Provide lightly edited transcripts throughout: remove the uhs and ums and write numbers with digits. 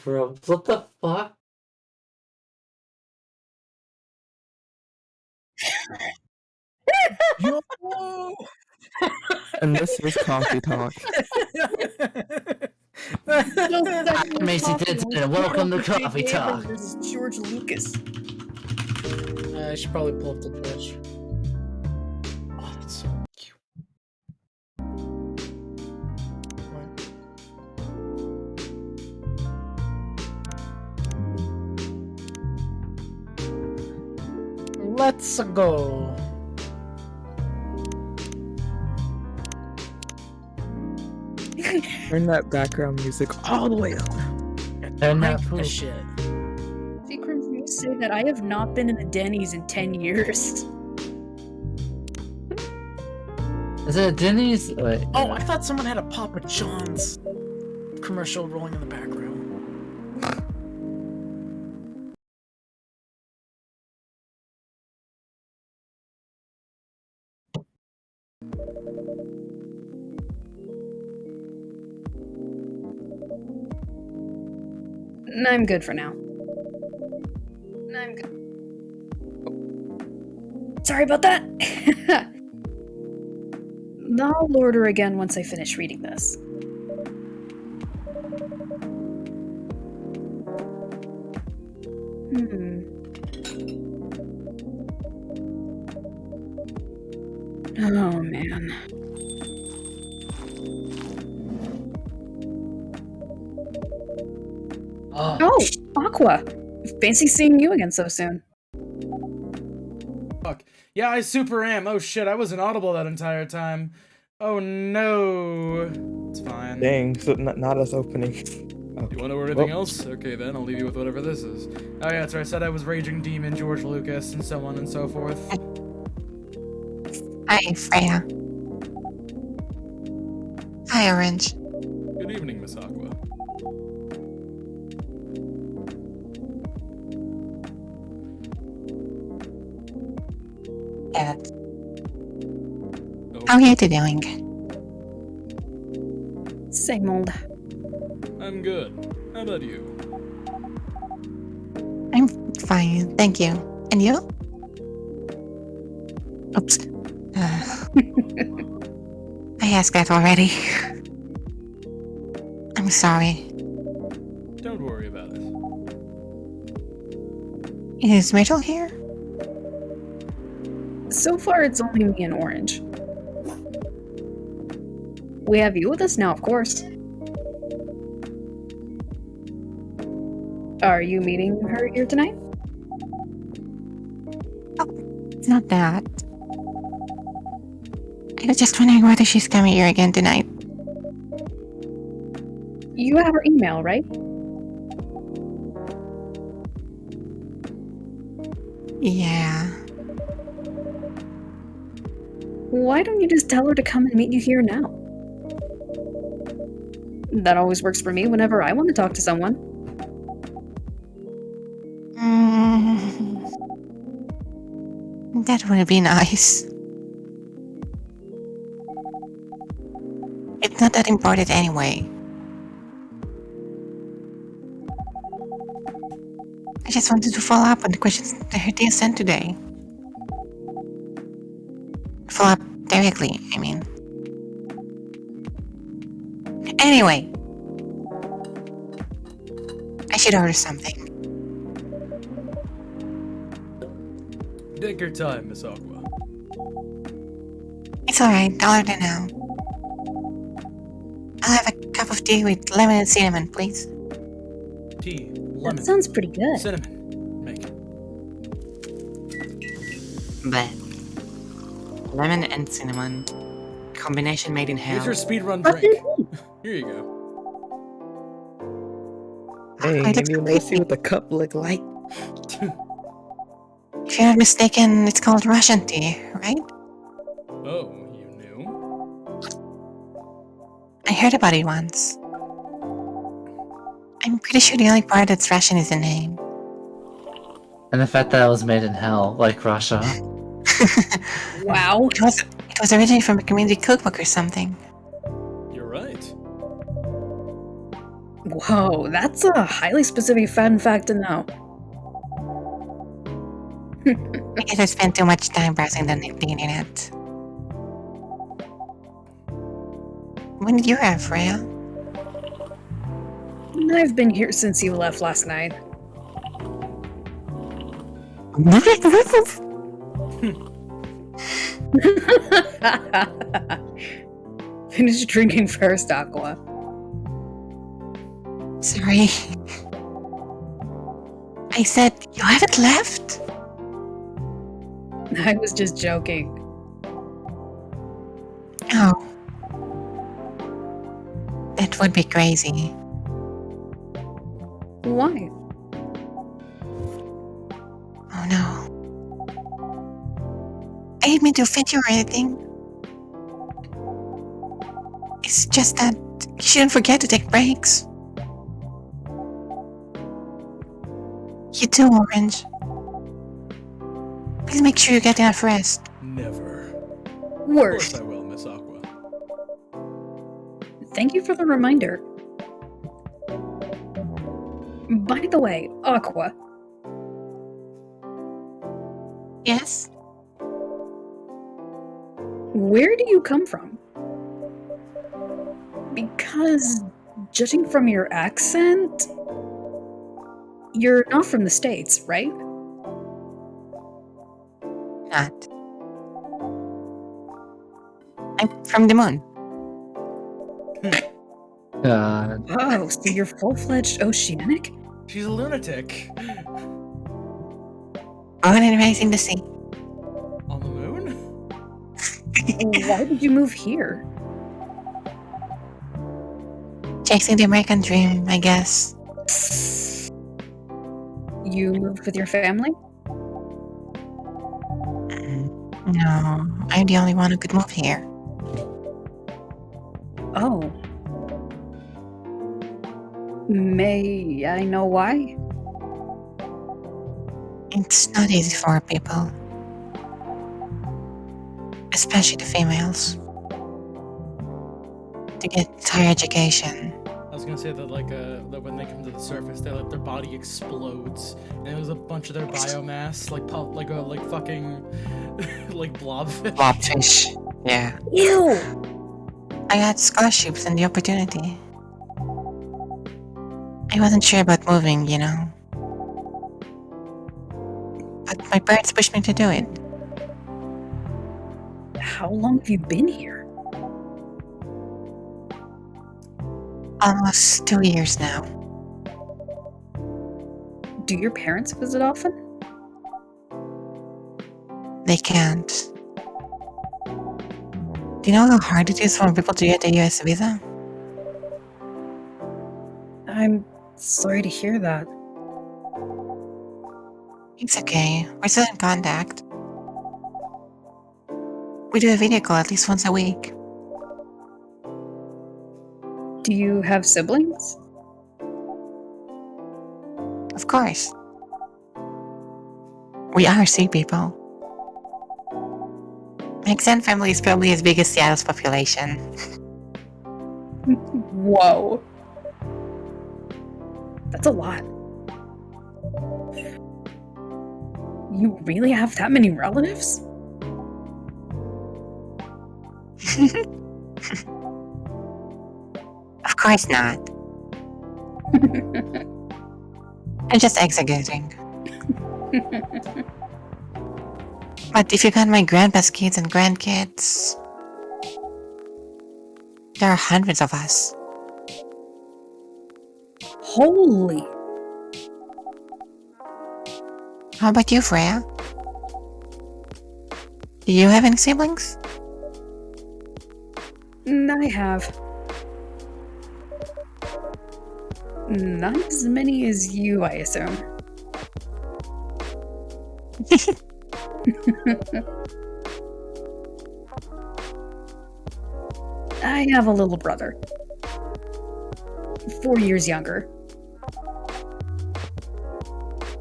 Bro, what the fuck? Yo! And this is Coffee Talk. I'm Macy Tinson, and welcome to Coffee Talk. This is George Lucas. I should probably pull up the Twitch. Oh, that's so cute. Let's go. Turn that background music all the way up. And that The shit. Secrets, you say that I have not been in a Denny's in 10 years. Is it Denny's? Wait. Oh, I thought someone had a Papa John's commercial rolling in the background. I'm good for now. I'm good. Sorry about that. I'll order again once I finish reading this. Oh, man. Oh, Aqua! Fancy seeing you again so soon. Fuck. Yeah, I super am. Oh shit, I was inaudible that entire time. Oh no. It's fine. Dang, so not us opening. You want to know anything else? Okay, then I'll leave you with whatever this is. Oh yeah, that's right. I said I was Raging Demon, George Lucas, and so on and so forth. Hi, Freya. Hi, Orange. Good evening, Miss Aqua. Good. Oh, How are you doing? Same old. I'm good. How about you? I'm fine, thank you. And you? Oops. asked that already. I'm sorry. Don't worry about it. Is Myrtle here? So far, it's only me and Orange. We have you with us now, of course. Are you meeting her here tonight? It's not that. I was just wondering whether she's coming here again tonight. You have her email, right? Yeah. Why don't you just tell her to come and meet you here now? That always works for me whenever I want to talk to someone. That would be nice. It's not that important anyway. I just wanted to follow up on the questions that they sent today. Follow up directly, I mean. Anyway. I should order something. Take your time, Miss Aqua. It's alright, I'll order now. I'll have a cup of tea with lemon and cinnamon, please. Tea, lemon, That sounds pretty good. cinnamon. Make it. But lemon and cinnamon. Combination made in Here's hell. your speedrun What drink. did he? Here you go. Hey, I give look me a crazy. nosy with the cup look like. If you're not mistaken, it's called Russian tea, right? Oh, you knew? I heard about it once. I'm pretty sure the only part that's Russian is the name. And the fact that it was made in hell, like Russia. Wow. It was originally from a community cookbook or something. You're right. Whoa, that's a highly specific fun fact to know. I guess I spent too much time browsing the internet. When did you arrive, Freya? I've been here since you left last night. Finish drinking first, Aqua. Sorry. I said, you haven't left? I was just joking. Oh. That would be crazy. Why? Oh no. I didn't mean to offend you or anything. It's just that you shouldn't forget to take breaks. You too, Orange. Please make sure you get enough rest. Never. Of Word. course I will, Miss Aqua. Thank you for the reminder. By the way, Aqua, Yes? where do you come from? Because, judging from your accent, you're not from the States, right? Not. I'm from the moon. God. Oh, so you're full-fledged oceanic? She's a lunatic. Born and raised in the sea. On the moon? Why did you move here? Chasing the American dream, I guess. You moved with your family? No, I'm the only one who could move here. Oh. May I know why? It's not easy for people. Especially the females. To get higher education. I was gonna say that that when they come to the surface, their body explodes, and there's a bunch of their biomass, like fucking, like blobfish. Blobfish. Yeah. Ew! I had scholarships and the opportunity. I wasn't sure about moving, you know. But my parents pushed me to do it. How long have you been here? Almost 2 years now. Do your parents visit often? They can't. Do you know how hard it is for people to get a US visa? I'm sorry to hear that. It's okay. We're still in contact. We do a video call at least once a week. Do you have siblings? Of course. We are sea people. My extended family is probably as big as Seattle's population. Whoa. That's a lot. You really have that many relatives? Of course not. I'm just exaggerating. But if you count my grandpa's kids and grandkids, there are hundreds of us. Holy. How about you, Freya? Do you have any siblings? I have. Not as many as you, I assume. I have a little brother. 4 years younger.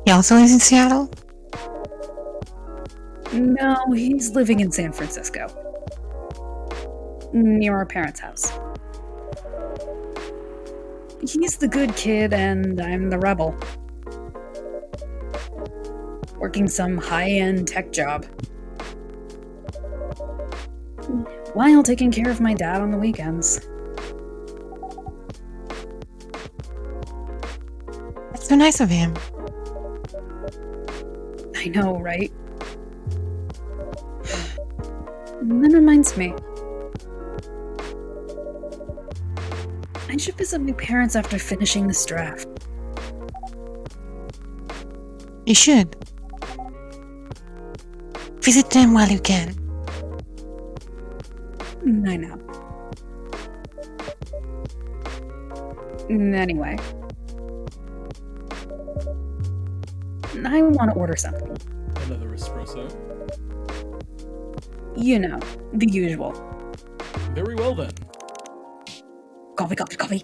He also lives in Seattle? No, he's living in San Francisco. Near our parents' house. He's the good kid and I'm the rebel. Working some high-end tech job. While taking care of my dad on the weekends. That's so nice of him. I know, right? And that reminds me. I should visit my parents after finishing this draft. You should. Visit them while you can. I know. Anyway. I want to order something. Another espresso. You know, the usual. Very well then. Coffee, coffee, coffee.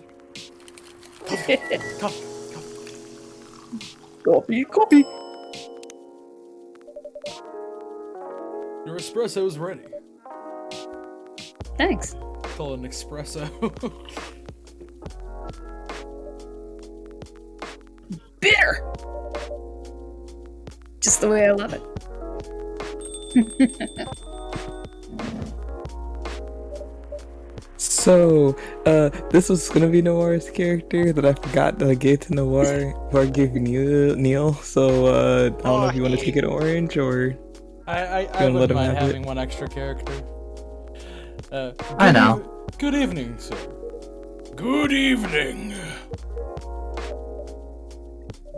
Coffee. Coffee, coffee. Your espresso is ready. Thanks. Call it an espresso. Bitter! Just the way I love it. So, this was gonna be Noir's character that I forgot that I gave to Noir before I gave Neil. So, I don't know if you want to take it orange or. I let wouldn't him mind have it? having one extra character. I know. Good evening, sir. Good evening.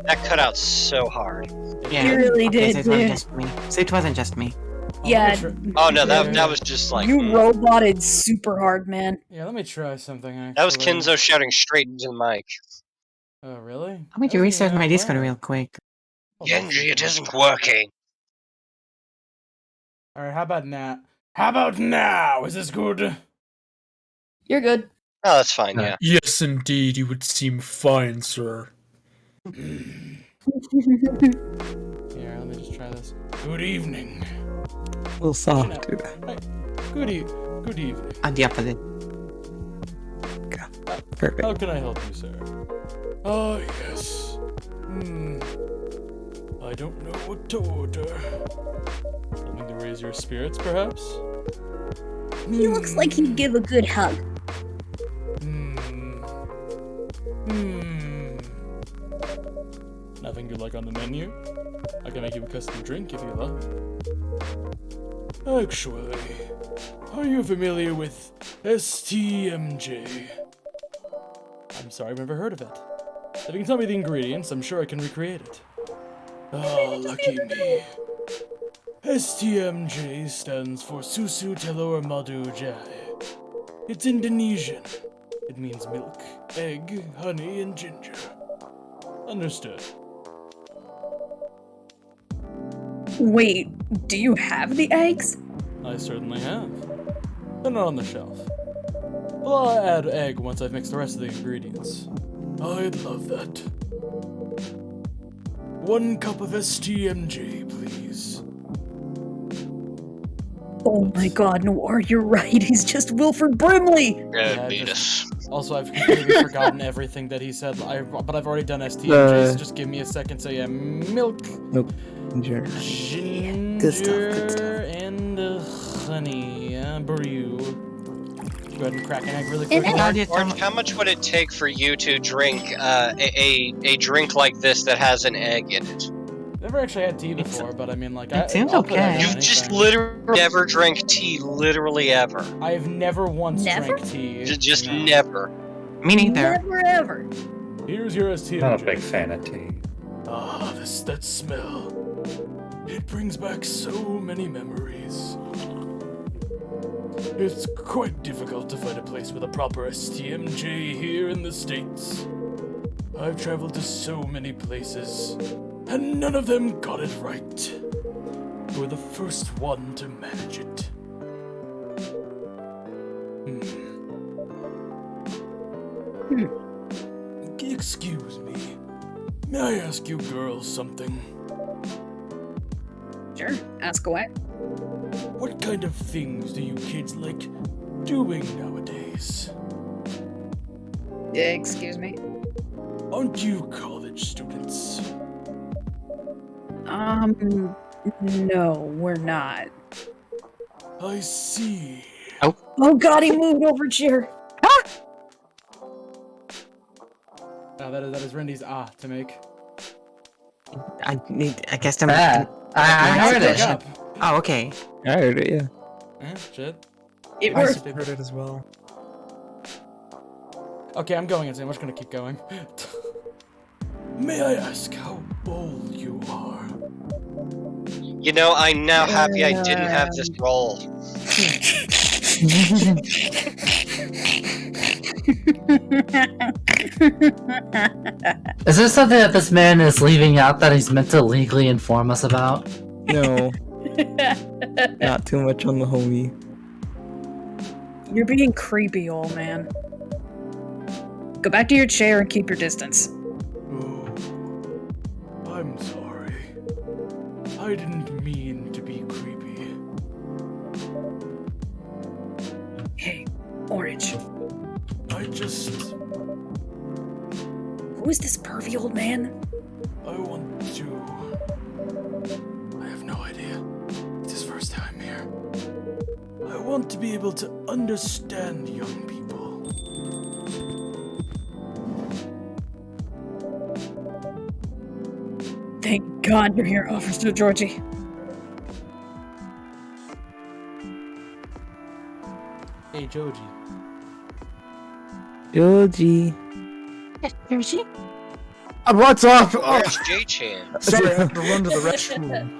That cut out so hard. Yeah. You really okay, did, so it wasn't dude. just me. So it wasn't just me. Yeah, Oh no, that was just like you roboted super hard, man. Yeah, let me try something. Actually. that was Kenzo shouting straight into the mic. Oh, really? I'm going to restart my Discord real quick. Genji, it isn't working. All right, how about now? How about now? Is this good? You're good. Oh, that's fine. Yeah. Yes, indeed, you would seem fine, sir. Here, let me just try this. Good evening. A little soft. Dude. Hey, good evening. The opposite. Perfect. How can I help you, sir? Oh, yes. I don't know what to order. Something to raise your spirits, perhaps? He looks like he'd give a good hug. you'd like on the menu. I can make you a custom drink if you like. Actually, are you familiar with STMJ? I'm sorry, I've never heard of it. If you can tell me the ingredients, I'm sure I can recreate it. Oh, lucky me. STMJ stands for Susu Telur Madu Jai. It's Indonesian. It means milk, egg, honey, and ginger. Understood. Wait, do you have the eggs? I certainly have. They're not on the shelf. Well, I'll add egg once I've mixed the rest of the ingredients. I'd love that. 1 cup of STMJ, please. Oh my god, Noir, you're right. He's just Wilford Brimley. Yeah, beat us. Also, I've completely forgotten everything that he said, but I've already done STMJ, so just give me a second. So yeah, milk, Ginger. ginger, Good stuff. and honey. Brew. Go ahead and crack an egg really quick. Orange, how much would it take for you to drink a drink like this that has an egg in it? Never actually had tea before, but I mean, like, it seems I'll put egg okay. on You've just anything. literally never drank tea, literally ever. I've never once Never? drank tea. Just No. never. Me neither. Never ever. Here's your STMJ. Not a big fan of tea. Ah, that smell. It brings back so many memories. It's quite difficult to find a place with a proper STMJ here in the States. I've traveled to so many places, and none of them got it right. You were the first one to manage it. Excuse me. May I ask you girls something? Sure, ask away. What kind of things do you kids like doing nowadays? Excuse me? Aren't you college students? No, we're not. I see. Oh god, he moved over chair. That is Rendy's to make. I guess I'm. I heard it. Up. Oh, okay. I heard it, yeah. Shit. It I worked. heard it as well. Okay, I'm going insane. I'm just gonna keep going. May I ask how bold you are? You know, I'm now happy I didn't have this role. Is there something that this man is leaving out that he's meant to legally inform us about? No, not too much on the homie. You're being creepy, old man. Go back to your chair and keep your distance. Oh, I'm sorry. I didn't mean to be creepy. Hey, Orange. I just... Who is this pervy old man? I want to... I have no idea. It's his first time here. I want to be able to understand young people. Thank God you're here, Officer Georgie. Hey, Joji. Georgie. Georgie? What's up? Oh, Where's J-Chan? sorry, I have to run to the restroom.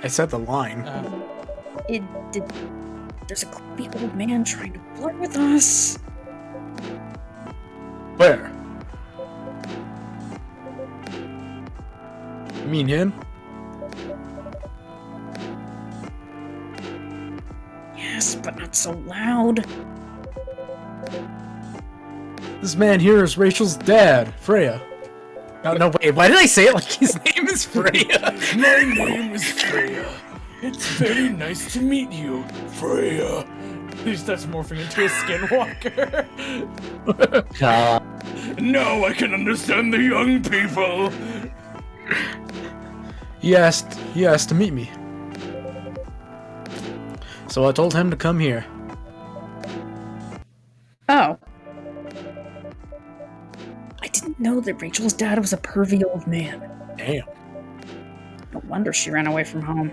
I said the line. There's a creepy old man trying to flirt with us. Where? You mean him? Yes, but not so loud. This man here is Rachel's dad, Freya. No, wait, why did I say it like his name is Freya? My name is Freya. It's very nice to meet you, Freya. He starts morphing into a skinwalker. God. Now I can understand the young people. He asked to meet me. So I told him to come here. Oh. that Rachel's dad was a pervy old man. Damn. No wonder she ran away from home.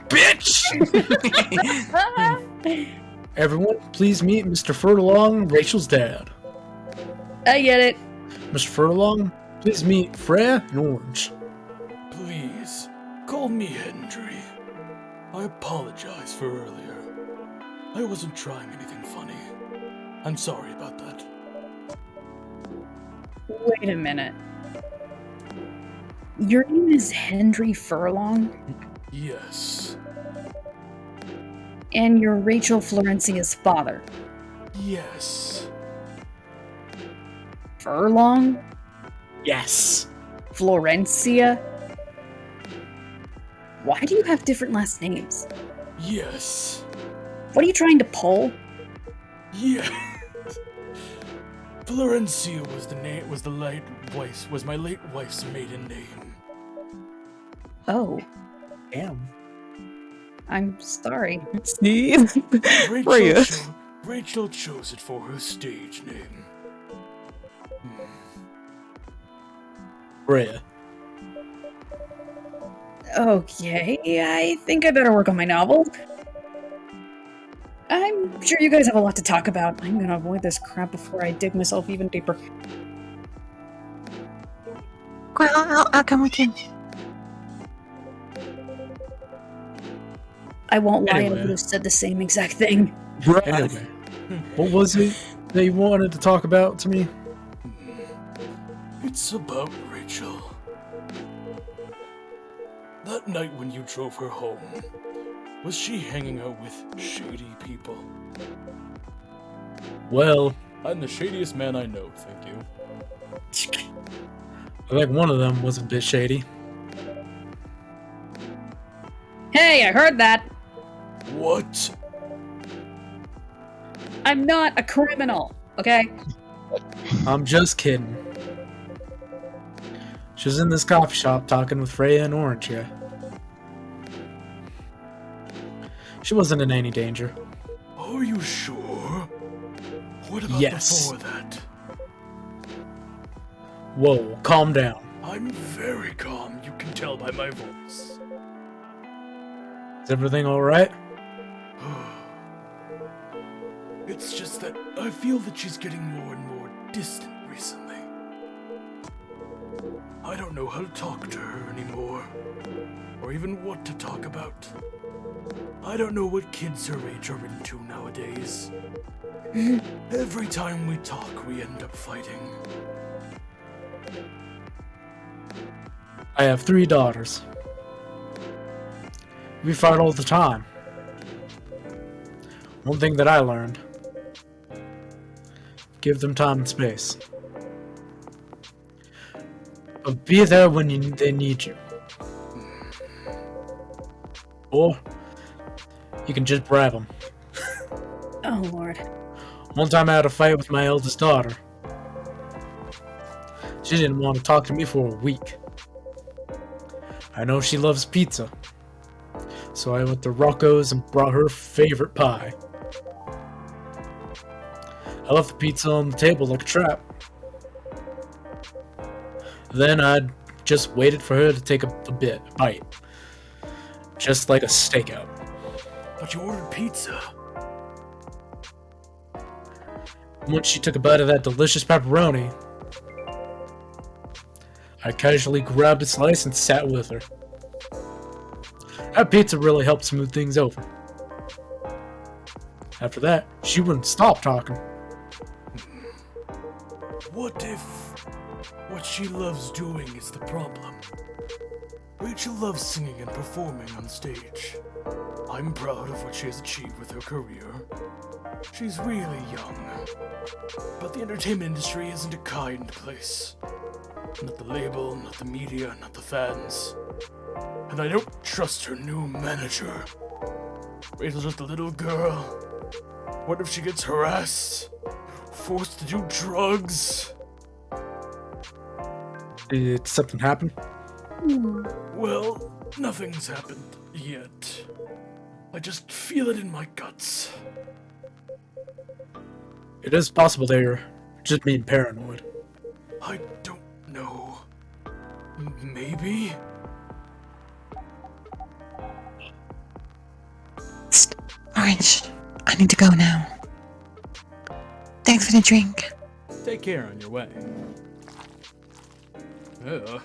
Bitch! Everyone, please meet Mr. Furlong, Rachel's dad. I get it. Mr. Furlong, please meet Freya and Orange. Please, call me Hendry. I apologize for earlier. I wasn't trying anything funny. I'm sorry about that. Wait a minute. Your name is Hendry Furlong, Yes. and you're Rachel Florencia's father. Yes. Furlong? Yes. Florencia? Why do you have different last names? Yes. What are you trying to pull? Yeah. Florencia was my late wife's maiden name. Oh, Damn. I'm sorry. See? Rachel, Freya. Rachel chose it for her stage name. Freya. Okay, I think I better work on my novel. I'm sure you guys have a lot to talk about. I'm gonna avoid this crap before I dig myself even deeper. Well, I'll come with you. I won't lie, I Anyway. would have said the same exact thing. Anyway, what was it that you wanted to talk about to me? It's about Rachel. That night when you drove her home, was she hanging out with shady people? Well, I'm the shadiest man I know, thank you. I think one of them was a bit shady. Hey, I heard that! What? I'm not a criminal, okay? I'm just kidding. She was in this coffee shop talking with Freya and Orange, yeah. She wasn't in any danger. Are you sure? What about Yes. before that? Whoa, calm down. I'm very calm, you can tell by my voice. Is everything alright? It's just that I feel that she's getting more and more distant recently. I don't know how to talk to her anymore, or even what to talk about. I don't know what kids her age are into nowadays. Every time we talk, we end up fighting. I have 3 daughters. We fight all the time. One thing that I learned: give them time and space. But be there when they need you. Or you can just bribe them. Oh, Lord. One time I had a fight with my eldest daughter. She didn't want to talk to me for a week. I know she loves pizza, so I went to Rocco's and brought her favorite pie. I left the pizza on the table like a trap. Then I just waited for her to take a bite. Just like a stakeout. But you ordered pizza. Once she took a bite of that delicious pepperoni, I casually grabbed a slice and sat with her. That pizza really helped smooth things over. After that, she wouldn't stop talking. What if what she loves doing is the problem? Rachel loves singing and performing on stage. I'm proud of what she has achieved with her career. She's really young. But the entertainment industry isn't a kind place. Not the label, not the media, not the fans. And I don't trust her new manager. Rachel's just a little girl. What if she gets harassed? Forced to do drugs? Did something happen? Well, nothing's happened yet. I just feel it in my guts. It is possible they're just being paranoid. I don't Maybe? Orange, I need to go now. Thanks for the drink. Take care on your way. Ugh.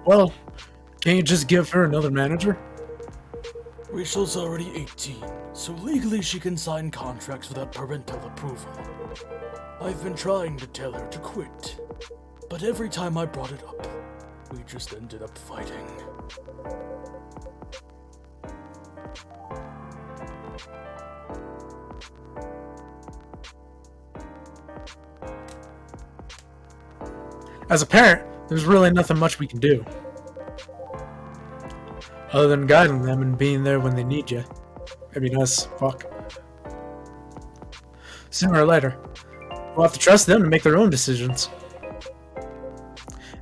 Well, can't you just give her another manager? Rachel's already 18, so legally she can sign contracts without parental approval. I've been trying to tell her to quit, but every time I brought it up, we just ended up fighting. As a parent, there's really nothing much we can do. Other than guiding them and being there when they need you. I mean, us. Fuck. Sooner or later, we'll have to trust them to make their own decisions.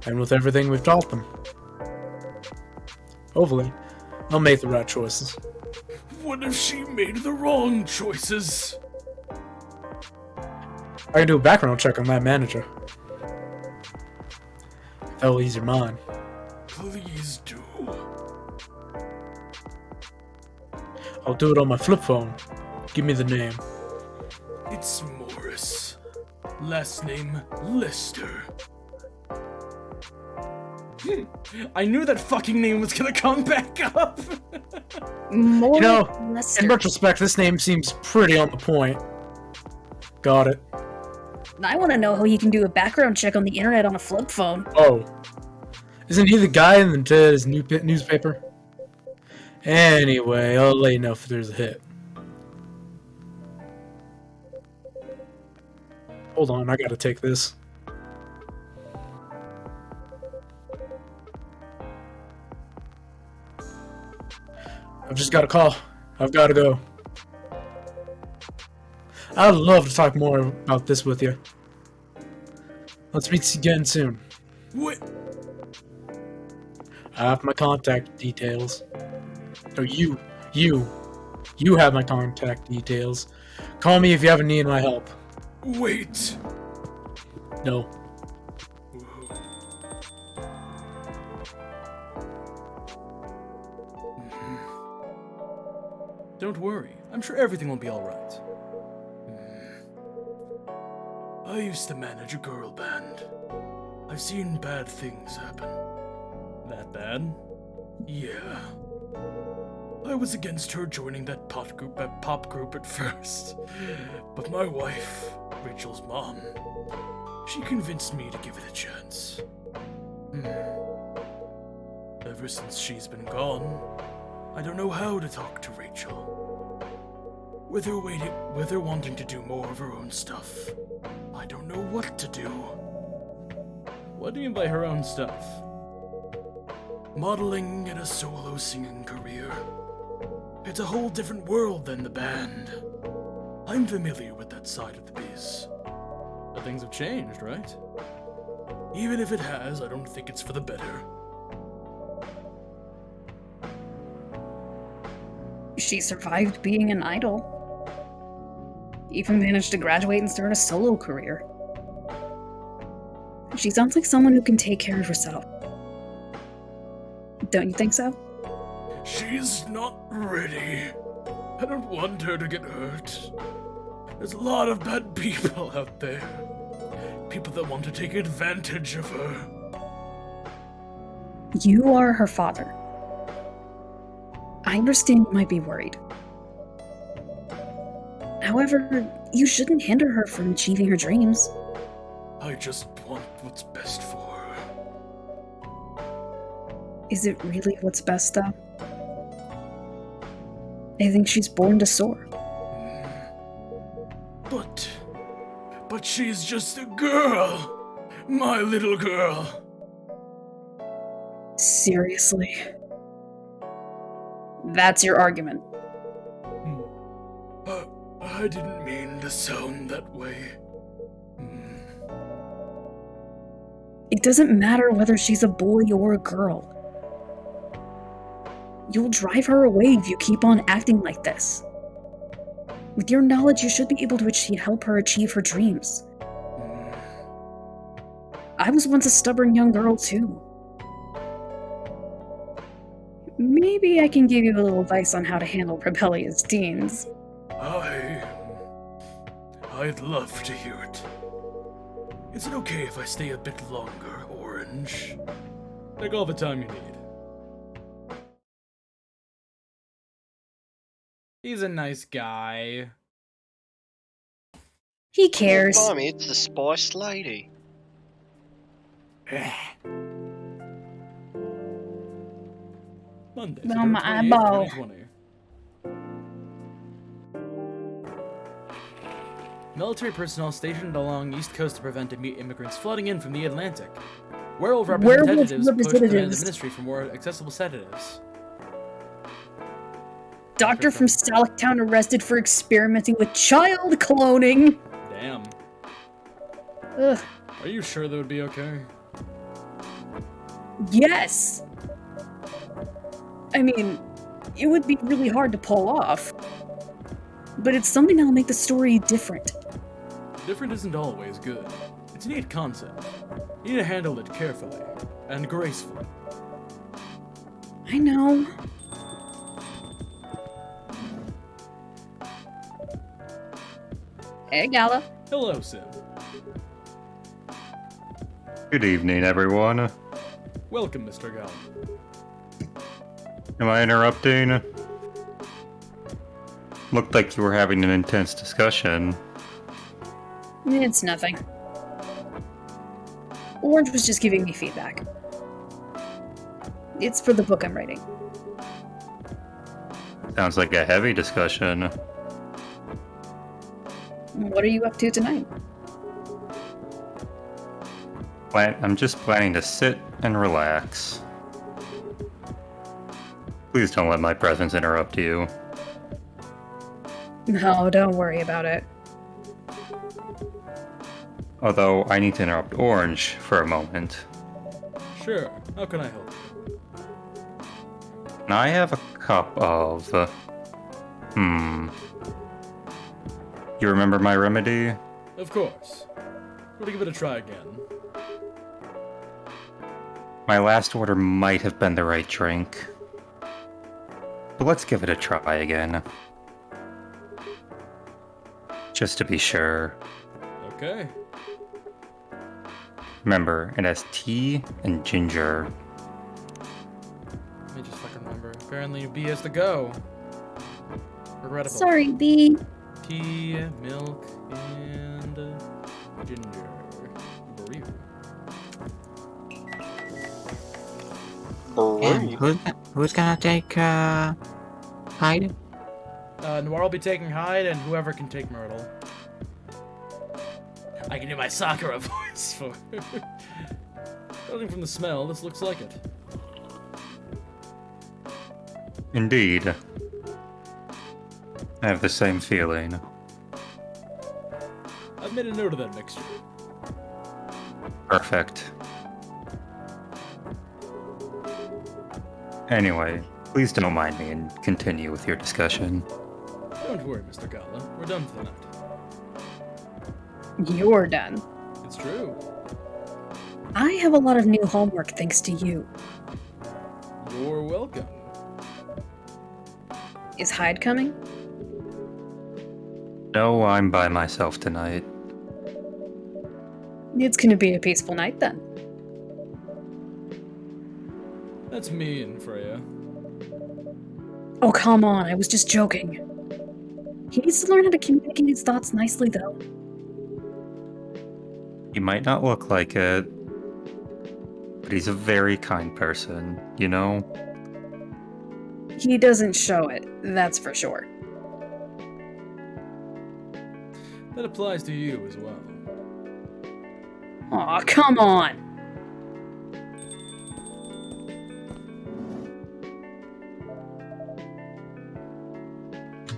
And with everything we've taught them. Hopefully, they'll make the right choices. What if she made the wrong choices? I can do a background check on that manager. That'll ease your mind. Please do. I'll do it on my flip phone. Give me the name. It's Morris. Last name, Lister. I knew that fucking name was gonna come back up! More You know, Lester. In retrospect, this name seems pretty on the point. Got it. I want to know how you can do a background check on the internet on a flip phone. Oh. Isn't he the guy in the newspaper? Anyway, I'll let you know if there's a hit. Hold on, I gotta take this. I've just got a call. I've gotta go. I'd love to talk more about this with you. Let's meet again soon. What? I have my contact details. Oh, you have my contact details. Call me if you ever need my help. Wait. No. Don't worry, I'm sure everything will be alright. I used to manage a girl band. I've seen bad things happen. That bad? Yeah. I was against her joining that pop group at first. But my wife, Rachel's mom, she convinced me to give it a chance. Ever since she's been gone, I don't know how to talk to Rachel. With her wanting to do more of her own stuff, I don't know what to do. What do you mean by her own stuff? Modeling and a solo singing career. It's a whole different world than the band. I'm familiar with that side of the biz. But things have changed, right? Even if it has, I don't think it's for the better. She survived being an idol. Even managed to graduate and start a solo career. She sounds like someone who can take care of herself. Don't you think so? She's not ready. I don't want her to get hurt. There's a lot of bad people out there. People that want to take advantage of her. You are her father. I understand you might be worried. However, you shouldn't hinder her from achieving her dreams. I just want what's best for her. Is it really what's best, though? I think she's born to soar. But she's just a girl. My little girl. Seriously? That's your argument. I didn't mean to sound that way. It doesn't matter whether she's a boy or a girl. You'll drive her away if you keep on acting like this. With your knowledge, you should be able to help her achieve her dreams. I was once a stubborn young girl, too. Maybe I can give you a little advice on how to handle rebellious teens. I'd love to hear it. Is it okay if I stay a bit longer, Orange? Take all the time you need. He's a nice guy. He cares. Mommy, it's the Spice Lady. Monday, On my September 28th, eyeball. 2020. Military personnel stationed along East Coast to prevent immigrants flooding in from the Atlantic. Werewolf representatives pushed the ministry for more accessible sedatives. Doctor from Salaktown arrested for experimenting with child cloning. Damn. Ugh. Are you sure that would be okay? Yes. I mean, it would be really hard to pull off. But it's something that'll make the story different. Different isn't always good. It's a neat concept. You need to handle it carefully and gracefully. I know. Hey, Gala. Hello, Sim. Good evening, everyone. Welcome, Mr. Gall. Am I interrupting? Looked like you were having an intense discussion. It's nothing. Orange was just giving me feedback. It's for the book I'm writing. Sounds like a heavy discussion. What are you up to tonight? I'm just planning to sit and relax. Please don't let my presence interrupt you. No, don't worry about it. Although, I need to interrupt Orange for a moment. Sure, how can I help you? And I have a cup of... You remember my remedy? Of course. We'll give it a try again. My last order might have been the right drink. But let's give it a try again. Just to be sure. Okay. Remember, it has tea and ginger. Let me just fucking remember. Apparently B has to go. Regrettable. Sorry, B. Tea, milk, and ginger. Burrito. And who's gonna take Hyde? Noir will be taking Hyde, and whoever can take Myrtle. I can do my Sakura voice for her. Judging from the smell, this looks like it. Indeed. I have the same feeling. I've made a note of that mixture. Perfect. Anyway, please don't mind me and continue with your discussion. Don't worry, Mr. Gala. We're done for the night. You're done. It's true. I have a lot of new homework thanks to you. You're welcome. Is Hyde coming? No, I'm by myself tonight. It's gonna be a peaceful night then. That's mean, Freya. Oh, come on, I was just joking. He needs to learn how to communicate his thoughts nicely, though. He might not look like it, but he's a very kind person, you know? He doesn't show it, that's for sure. That applies to you as well. Aw, come on!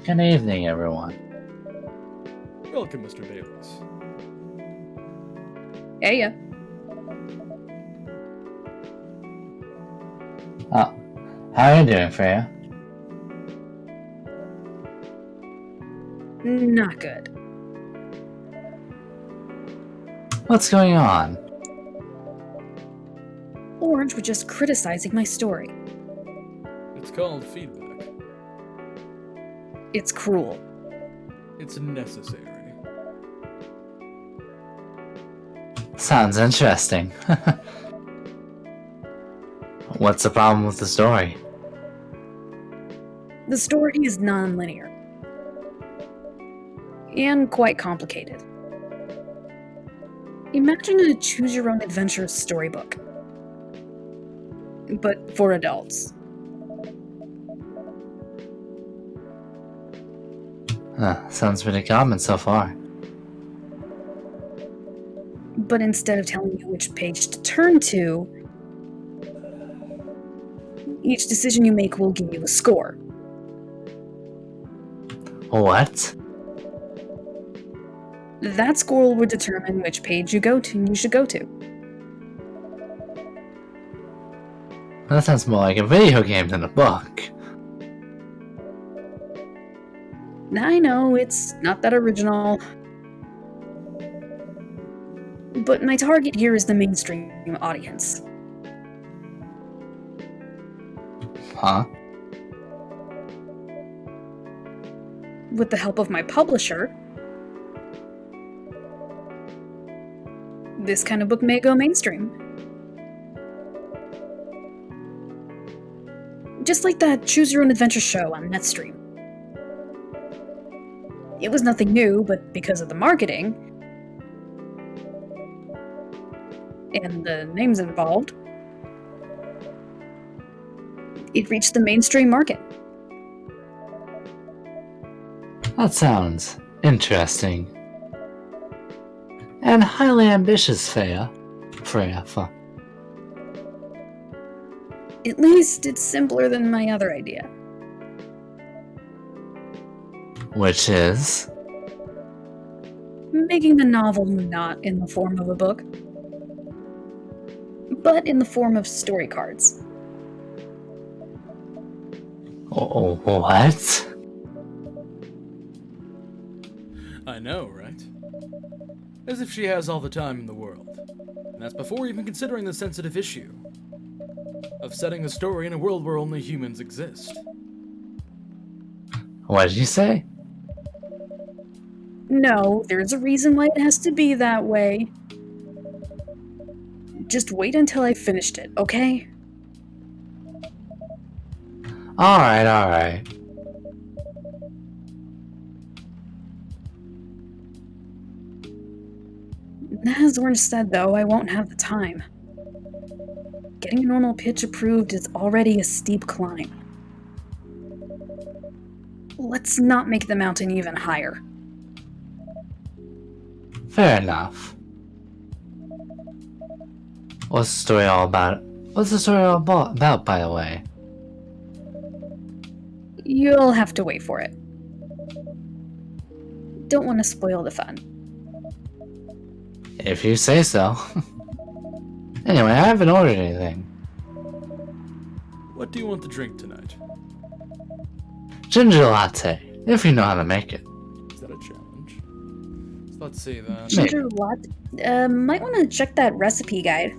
Good evening, everyone. Welcome, Mr. Bayless. Hey, ya. Oh, how are you doing, Freya? not good. What's going on? Orange was just criticizing my story. It's called feedback. It's cruel. It's necessary. Sounds interesting. What's the problem with the story? The story is non-linear. And quite complicated. Imagine a choose-your-own-adventure storybook. But for adults. Sounds pretty common so far. But instead of telling you which page to turn to, each decision you make will give you a score. What? That score will determine which page you should go to. That sounds more like a video game than a book. I know, it's not that original. But my target here is the mainstream audience. Huh? With the help of my publisher, this kind of book may go mainstream. Just like that Choose Your Own Adventure show on Netstream. It was nothing new, but because of the marketing and the names involved, it reached the mainstream market. That sounds interesting. And highly ambitious, Freya. At least it's simpler than my other idea. Which is? Making the novel not in the form of a book, but in the form of story cards. Oh, what? I know, right? As if she has all the time in the world. And that's before even considering the sensitive issue of setting the story in a world where only humans exist. What did you say? No, there's a reason why it has to be that way. Just wait until I finished it, okay? Alright. As Orange said, though, I won't have the time. Getting a normal pitch approved is already a steep climb. Let's not make the mountain even higher. Fair enough. What's the story all about? What's the story all about, by the way? You'll have to wait for it. Don't want to spoil the fun. If you say so. Anyway, I haven't ordered anything. What do you want to drink tonight? Ginger latte, if you know how to make it. Is that a challenge? Let's see then. Ginger latte? Might want to check that recipe guide.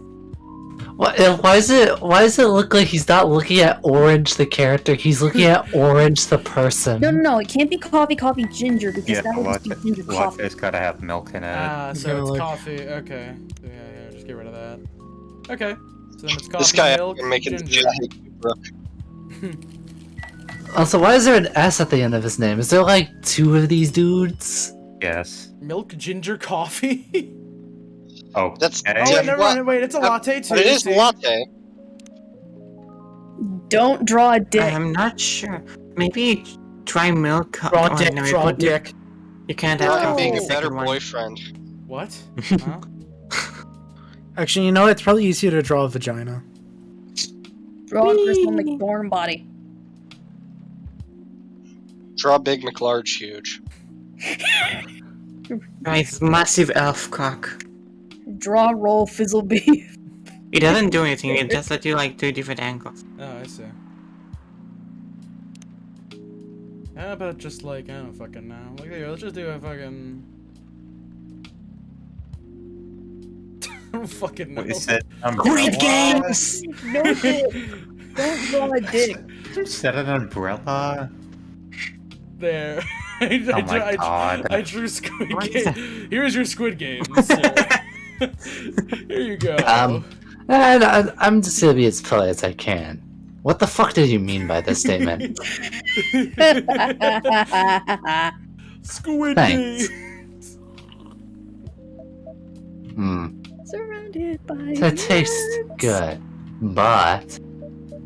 Why does it look like he's not looking at Orange the character, he's looking at Orange the person? No, it can't be coffee, ginger, because Yeah, that would just be ginger coffee. latte's gotta have milk in it. Ah, so Gotta it's look. coffee. Okay. Yeah, just get rid of that. Okay. So then it's coffee, This guy milk, making ginger. Also, why is there an S at the end of his name? Is there like two of these dudes? Yes. Milk, ginger, coffee? Oh, That's okay. Oh, Yeah, wait, never mind. Wait, it's a latte too. But it is see? latte. Don't draw a dick. I'm not sure. Maybe try milk. Draw oh, dick, no, draw you, dick. you can't You're have being the a better second one. boyfriend. What? Huh? Actually, you know, it's probably easier to draw a vagina. Draw a Crystal McThorne body. Draw big McLarge huge. Guys, massive elf cock. Draw roll fizzle beef. It doesn't do anything. It just lets you like 2 different angles. Oh, I see. How about just like, I don't fucking know. Like, here, let's just do a fucking... I don't fucking know. What you said? Squid Games! No dick. Don't draw a dick. You said an umbrella? There. Oh my god. I drew Squid What is Game. Here's your Squid Games. Here you go. And I'm just gonna be as polite as I can. What the fuck did you mean by this statement? Squid Thanks. Games. Surrounded by It tastes nerds. good, but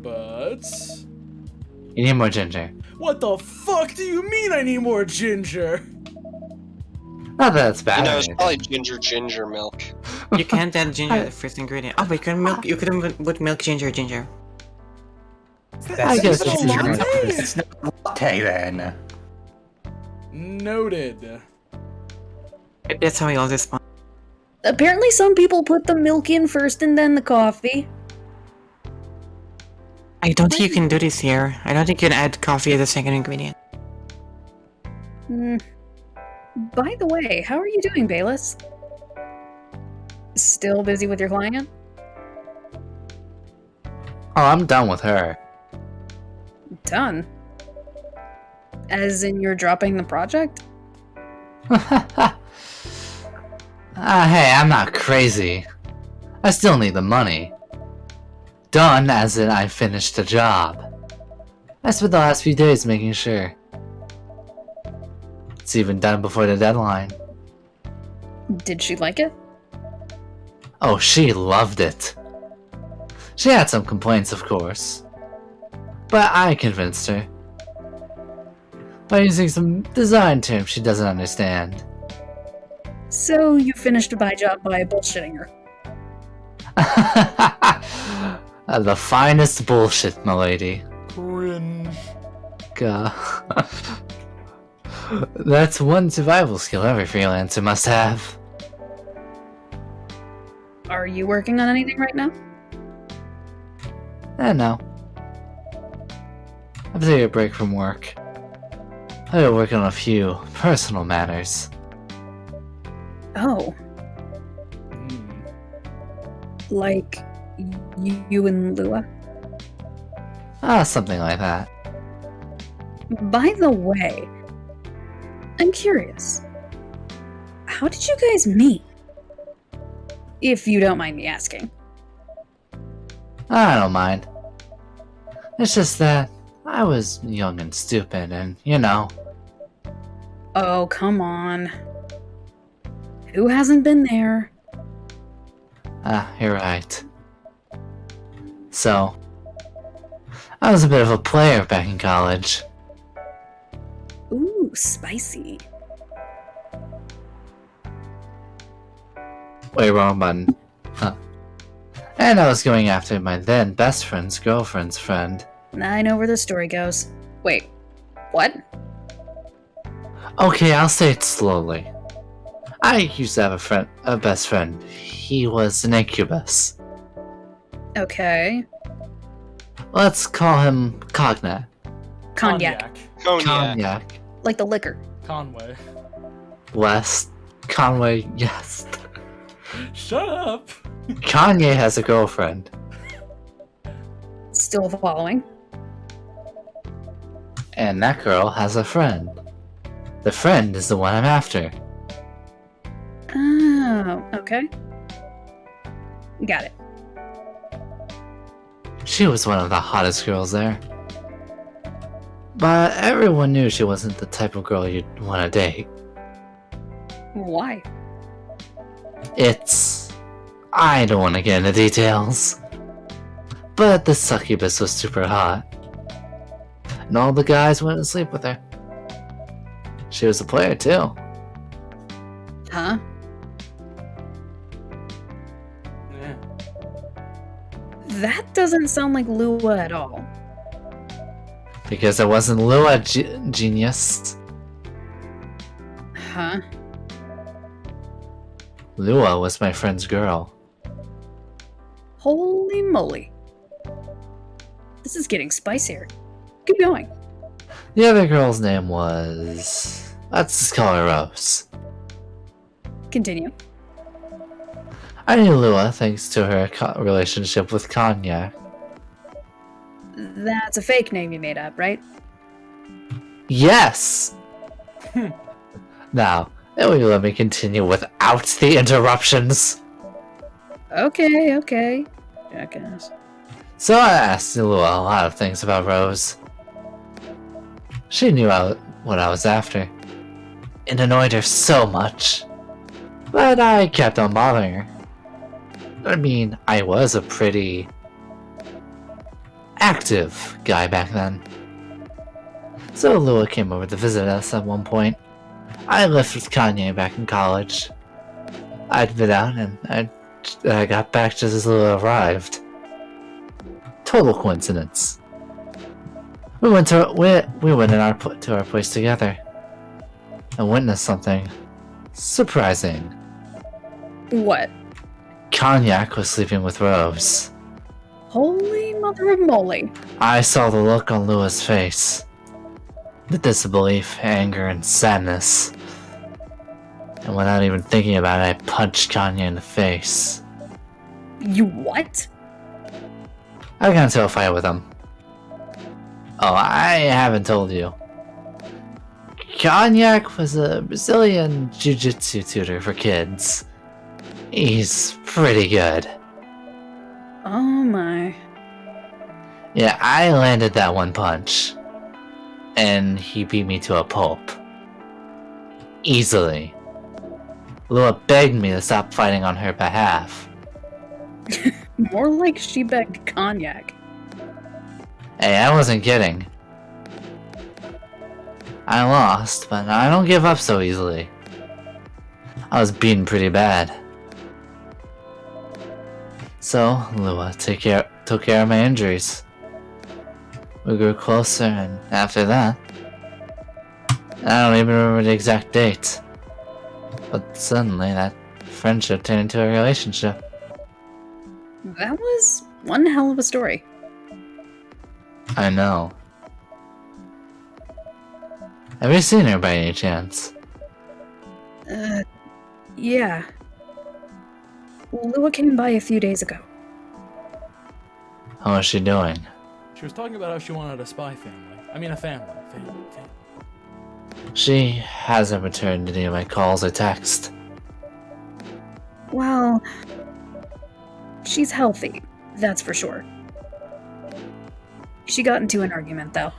But... you need more ginger. What the fuck do you mean I need more ginger? Not that it's bad. You or know, it's anything. probably ginger milk. You can't add ginger as the first ingredient. Oh, but you couldn't put milk, ginger. I guess Is it a it's ginger. latte? It's not a latte then. Noted. That's how we all respond. Apparently, some people put the milk in first and then the coffee. I don't think you can do this here. I don't think you can add coffee as a second ingredient. By the way, how are you doing, Bayless? Still busy with your client? Oh, I'm done with her. Done. As in, you're dropping the project? Hey, I'm not crazy. I still need the money. Done as in I finished the job. I spent the last few days making sure. It's even done before the deadline. Did she like it? Oh, she loved it. She had some complaints, of course. But I convinced her. By using some design terms she doesn't understand. So you finished my job by bullshitting her. The finest bullshit, milady. Cringe. God. That's one survival skill every freelancer must have. Are you working on anything right now? No. I've taken a break from work. I've been working on a few personal matters. Oh, like you and Lua? Something like that. By the way, I'm curious. How did you guys meet? If you don't mind me asking. I don't mind. It's just that I was young and stupid and, you know. Oh, come on. Who hasn't been there? You're right. So, I was a bit of a player back in college. Ooh, spicy. Wait, wrong button. Huh. And I was going after my then best friend's girlfriend's friend. I know where the story goes. Wait, what? Okay, I'll say it slowly. I used to have a best friend. He was an incubus. Okay. Let's call him Cognac. Cognac. Cognac. Cognac. Like the liquor. Conway. West. Conway, yes. Shut up. Kanye has a girlfriend. Still following. And that girl has a friend. The friend is the one I'm after. Oh, okay. Got it. She was one of the hottest girls there. But everyone knew she wasn't the type of girl you'd want to date. Why? I don't want to get into details. But the succubus was super hot. And all the guys went to sleep with her. She was a player too. Huh? Yeah. That doesn't sound like Lua at all. Because I wasn't Lua genius. Huh? Lua was my friend's girl. Holy moly. This is getting spicier. Keep going. The other girl's name was... let's just call her Rose. Continue. I knew Lua thanks to her relationship with Cognac. That's a fake name you made up, right? Yes! Now, will you let me continue without the interruptions? Okay. Jackass. So I asked Lua a lot of things about Rose. She knew what I was after. It annoyed her so much. But I kept on bothering her. I mean, I was a pretty... active guy back then. So Lua came over to visit us at one point. I lived with Kanye back in college. I'd been out and I got back just as Lua arrived. Total coincidence. We went to our place together and witnessed something surprising. What? Cognac was sleeping with Rose. Holy mother of moly. I saw the look on Lua's face. The disbelief, anger, and sadness. And without even thinking about it, I punched Kanye in the face. You what? I got into a fight with him. Oh, I haven't told you. Cognac was a Brazilian jiu-jitsu tutor for kids. He's pretty good. Oh my. Yeah, I landed that one punch. And he beat me to a pulp. Easily. Lua begged me to stop fighting on her behalf. More like she begged Cognac. Hey, I wasn't kidding. I lost, but I don't give up so easily. I was beaten pretty bad. So, Lua took care of my injuries. We grew closer, and after that... I don't even remember the exact date. But suddenly, that friendship turned into a relationship. That was one hell of a story. I know. Have you seen her by any chance? Yeah. Lua came by a few days ago. How is she doing? She was talking about how she wanted a spy family. I mean, a family. She hasn't returned any of my calls or texts. Well, she's healthy, that's for sure. She got into an argument, though.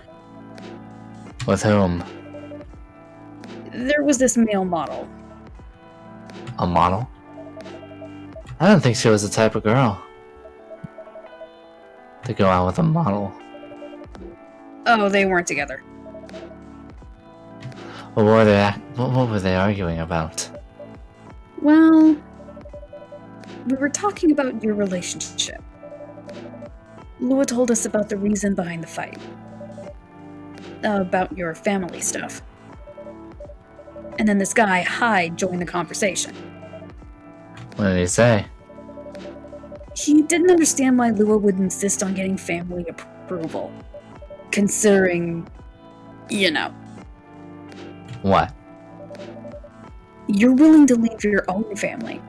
With whom? There was this male model. A model? I don't think she was the type of girl to go out with a model. Oh, they weren't together. What were they arguing about? Well, we were talking about your relationship. Lua told us about the reason behind the fight. About your family stuff. And then this guy, Hyde, joined the conversation. What did he say? He didn't understand why Lua would insist on getting family approval. Considering, you know, What? you're willing to leave your own family.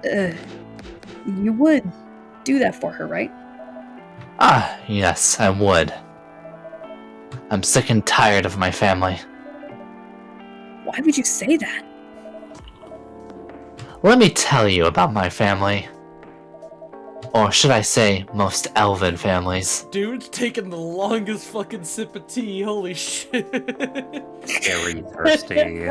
You would do that for her, right? Ah, yes, I would. I'm sick and tired of my family. Why would you say that? Let me tell you about my family. Or should I say, most elven families. Dude's taking the longest fucking sip of tea. Holy shit. Very thirsty.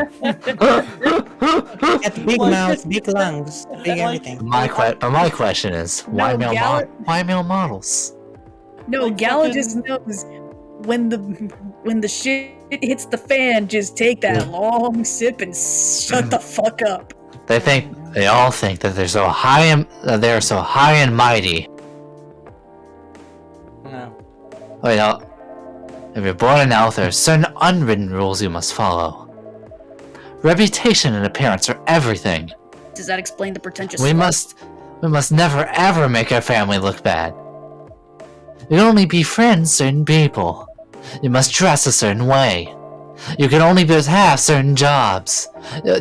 Got big mouth, big lungs, big everything. But my question is, why No, why male models? No, Like Gala fucking- just knows when the shit hits the fan, just take that long sip and shut the fuck up. They all think that they're so high and mighty. No. Wait, now, if you're born an elf, there are certain unwritten rules you must follow. Reputation and appearance are everything. Does that explain the pretentious We slut? must never ever make our family look bad. We only befriend certain people. You must dress a certain way. You can only have certain jobs.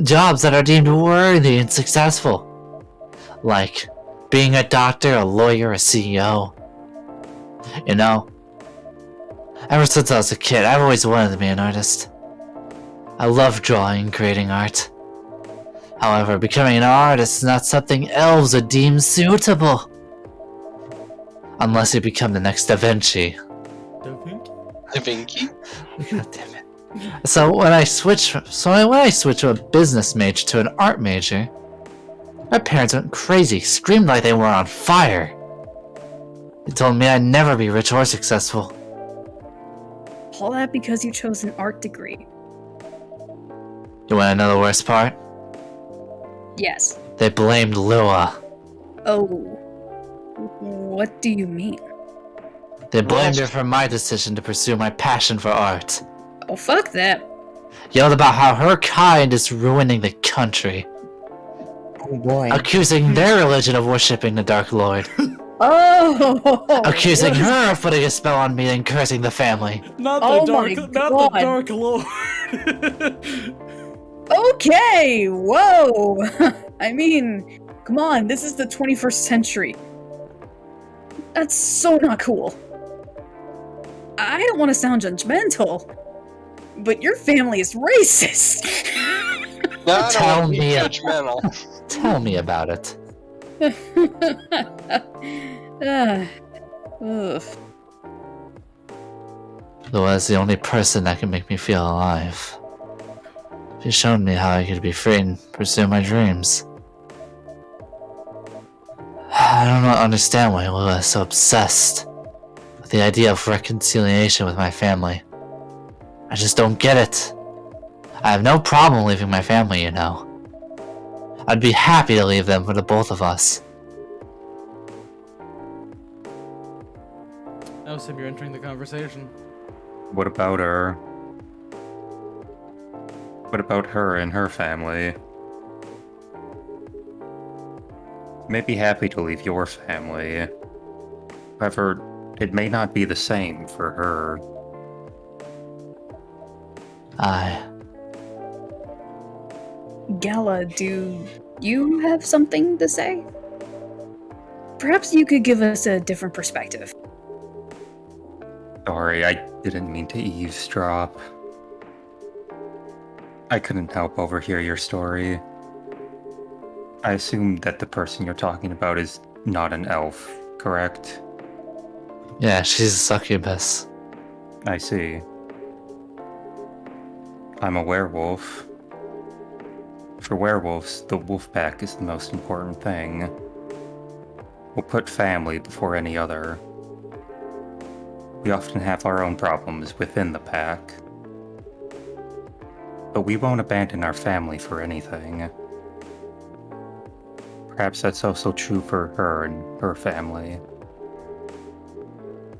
Jobs that are deemed worthy and successful. Like being a doctor, a lawyer, a CEO. You know, ever since I was a kid, I've always wanted to be an artist. I love drawing and creating art. However, becoming an artist is not something elves would deem suitable. Unless you become the next Da Vinci. Da Vinci? God damn it. So when I switched from a business major to an art major, my parents went crazy, screamed like they were on fire. They told me I'd never be rich or successful. All that because you chose an art degree. You wanna know the worst part? Yes. They blamed Lua. Oh. What do you mean? They blamed her for my decision to pursue my passion for art. Oh, fuck that. Yelled about how her kind is ruining the country. Oh boy. Accusing their religion of worshipping the Dark Lord. Oh! Accusing her of putting a spell on me and cursing the family. Not Oh the my dark, not the God. Dark Lord. Okay, whoa! I mean, come on, this is the 21st century. That's so not cool. I don't want to sound judgmental, but your family is racist. No, I don't Tell want to be me. judgmental. Tell me about it. Ugh. Lua's the only person that can make me feel alive. She showed me how I could be free and pursue my dreams. I don't understand why Lua is so obsessed with the idea of reconciliation with my family. I just don't get it. I have no problem leaving my family, you know. I'd be happy to leave them for the both of us. Now, Sim, you're entering the conversation. What about her? What about her and her family? You may be happy to leave your family. However, it may not be the same for her. Gala, do you have something to say? Perhaps you could give us a different perspective. Sorry, I didn't mean to eavesdrop. I couldn't help overhear your story. I assume that the person you're talking about is not an elf, correct? Yeah, she's a succubus. I see. I'm a werewolf. For werewolves, the wolf pack is the most important thing. We'll put family before any other. We often have our own problems within the pack. But we won't abandon our family for anything. Perhaps that's also true for her and her family.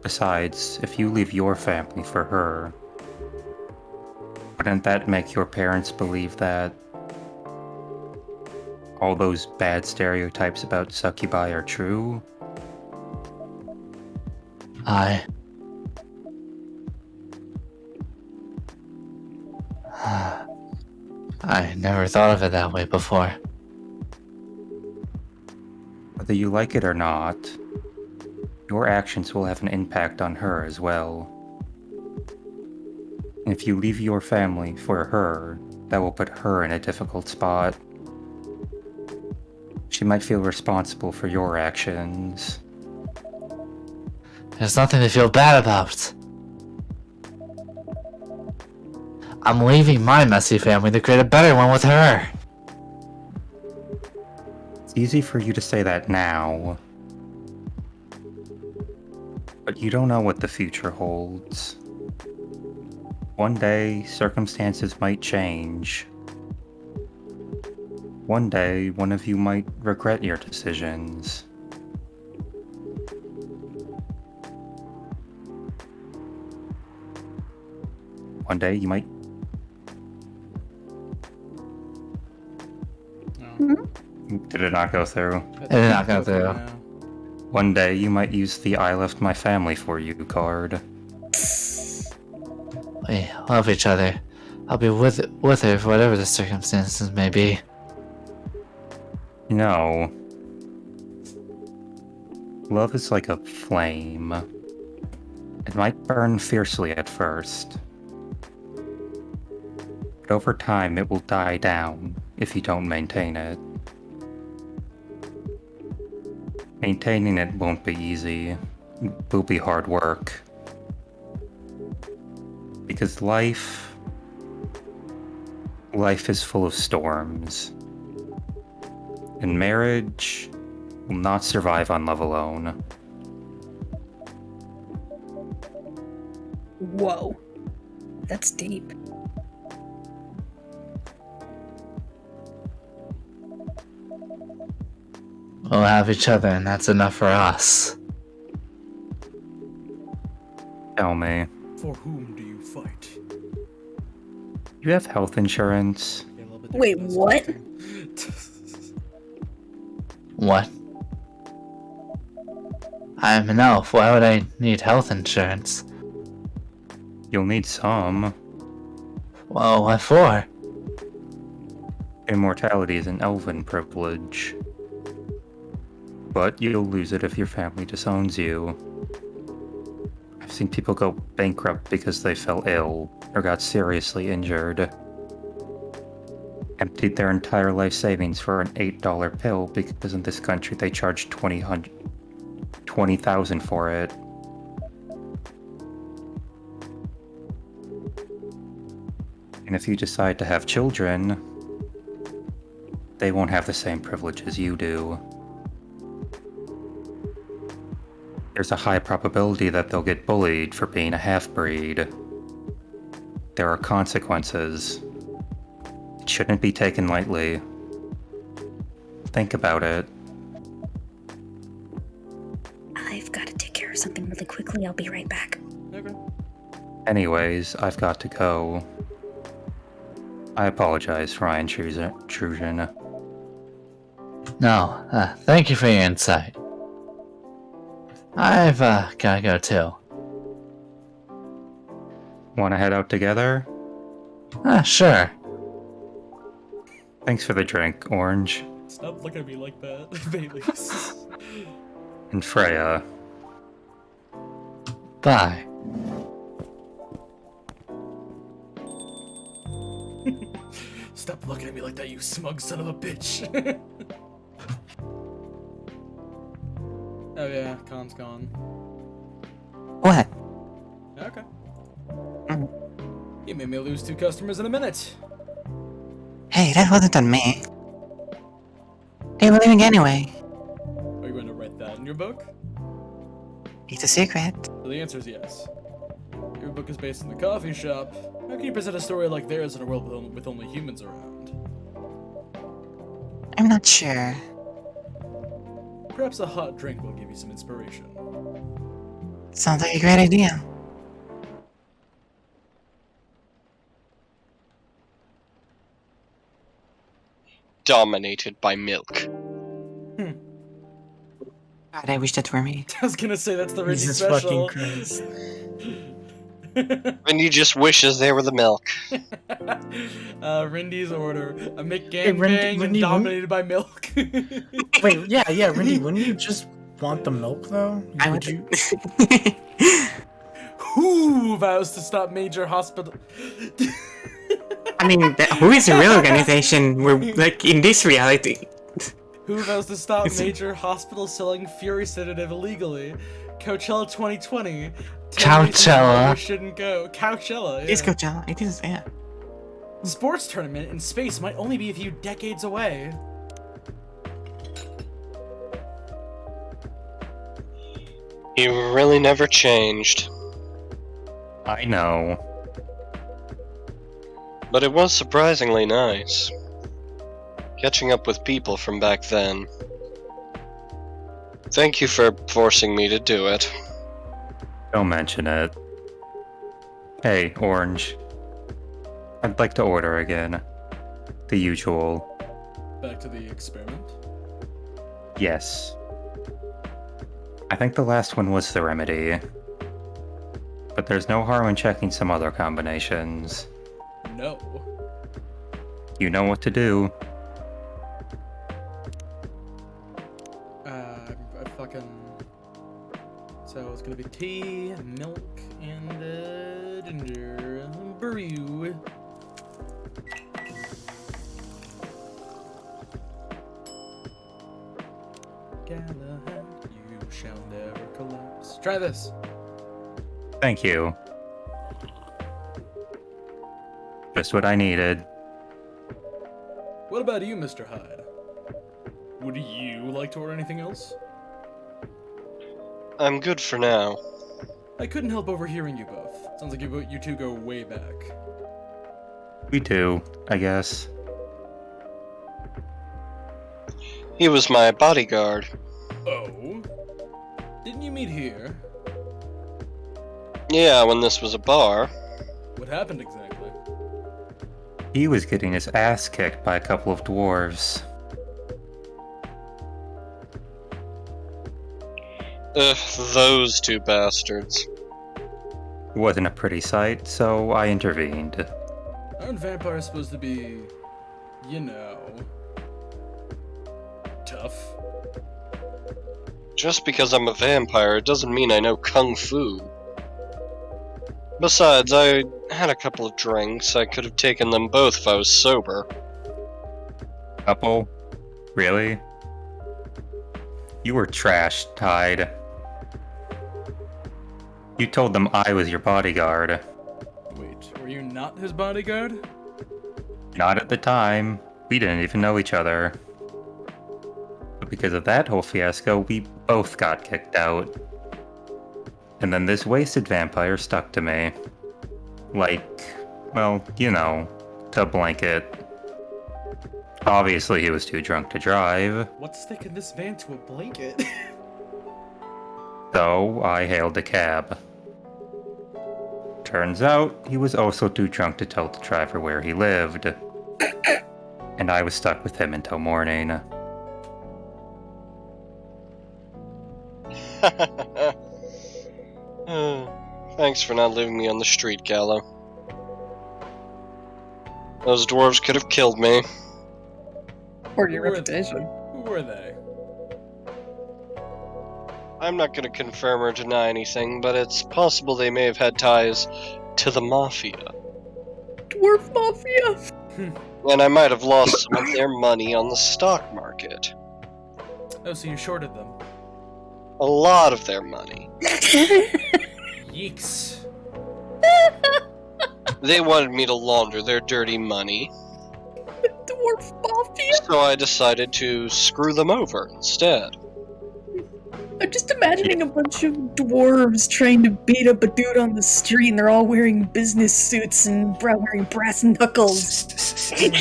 Besides, if you leave your family for her, wouldn't that make your parents believe that all those bad stereotypes about succubi are true? I never thought of it that way before. Whether you like it or not, your actions will have an impact on her as well. And if you leave your family for her, that will put her in a difficult spot. She might feel responsible for your actions. There's nothing to feel bad about. I'm leaving my messy family to create a better one with her. It's easy for you to say that now, but you don't know what the future holds. One day, circumstances might change. One day, one of you might regret your decisions. One day, you might... Did it not go through? It did not go through. One day, you might use the I left my family for you card. We love each other. I'll be with her for whatever the circumstances may be. You know, love is like a flame. It might burn fiercely at first, but over time it will die down if you don't maintain it. Maintaining it won't be easy. It will be hard work. Because life is full of storms. And marriage will not survive on love alone. Whoa. That's deep. We'll have each other, and that's enough for us. Tell me, For whom do you fight? you have health insurance? Yeah, a little bit Wait, different what? than What? I'm an elf. Why would I need health insurance? You'll need some. Well, what for? Immortality is an elven privilege. But you'll lose it if your family disowns you. I've seen people go bankrupt because they fell ill or got seriously injured. Emptied their entire life savings for an $8 pill because in this country they charge $20,000 for it. And if you decide to have children, they won't have the same privilege as you do. There's a high probability that they'll get bullied for being a half-breed. There are consequences. It shouldn't be taken lightly. Think about it. I've got to take care of something really quickly. I'll be right back. Okay. Anyways, I've got to go. I apologize for my intrusion. No, thank you for your insight. I've gotta go too. Wanna head out together? Sure. Thanks for the drink, Orange. Stop looking at me like that, Baileys. And Freya. Bye. Stop looking at me like that, you smug son of a bitch. Oh yeah, Khan's gone. What? Okay. Mm. You made me lose 2 customers in a minute. Hey, that wasn't on me. They were leaving anyway. Are you going to write that in your book? It's a secret. So the answer is yes. Your book is based in the coffee shop. How can you present a story like theirs in a world with only humans around? I'm not sure. Perhaps a hot drink will give you some inspiration. Sounds like a great idea. Dominated by milk. God, I wish that were me. I was gonna say that's the Rindy Jesus special. fucking Christ. And you just wishes they were the milk. Rindy's order. A Hey, McGangbang and Rindy, dominated by milk. Wait, yeah, Rindy, wouldn't you just want the milk though? I Would would. you? Who vows to stop major hospital? I mean, who is a real organization? We're like in this reality. Who vows to stop major hospitals selling Fury sedative illegally? Coachella 2020. 10 reasons why Coachella. you shouldn't go. Coachella. It is Yeah. Coachella. It is, yeah. Sports tournament in space might only be a few decades away. You really never changed. I know. But it was surprisingly nice. Catching up with people from back then. Thank you for forcing me to do it. Don't mention it. Hey, Orange. I'd like to order again. The usual. Back to the experiment. Yes. I think the last one was the remedy. but there's no harm in checking some other combinations. No. You know what to do. I fucking... So it's gonna be tea, milk, and ginger brew. Galahad, you shall never collapse. Try this. Thank you. Just what I needed. What about you, Mr. Hyde? Would you like to order anything else? I'm good for now. I couldn't help overhearing you both. Sounds like you two go way back. We do, I guess. He was my bodyguard. Oh? Didn't you meet here? Yeah, when this was a bar. What happened exactly? He was getting his ass kicked by a couple of dwarves. Ugh, those two bastards. It wasn't a pretty sight, so I intervened. Aren't vampires supposed to be, you know, tough? Just because I'm a vampire doesn't mean I know Kung Fu. Besides, I had a couple of drinks. I could have taken them both if I was sober. Couple? Really? You were trashed, Hyde. You told them I was your bodyguard. Wait, were you not his bodyguard? Not at the time. We didn't even know each other. But because of that whole fiasco, we both got kicked out. And then this wasted vampire stuck to me. Like, well, you know, to blanket. Obviously he was too drunk to drive, What's sticking this man to a blanket? so I hailed a cab. Turns out, he was also too drunk to tell the driver where he lived. And I was stuck with him until morning. Thanks for not leaving me on the street, Gallo. Those dwarves could have killed me. Or your Who were reputation. Who were they? I'm not gonna confirm or deny anything, but it's possible they may have had ties to the Mafia. Dwarf Mafia! And I might have lost some of their money on the stock market. Oh, so you shorted them. A lot of their money. Yeeks. They wanted me to launder their dirty money, Dwarf Mafia! so I decided to screw them over instead. I'm just imagining a bunch of dwarves trying to beat up a dude on the street and they're all wearing business suits and wearing brass knuckles. Hey,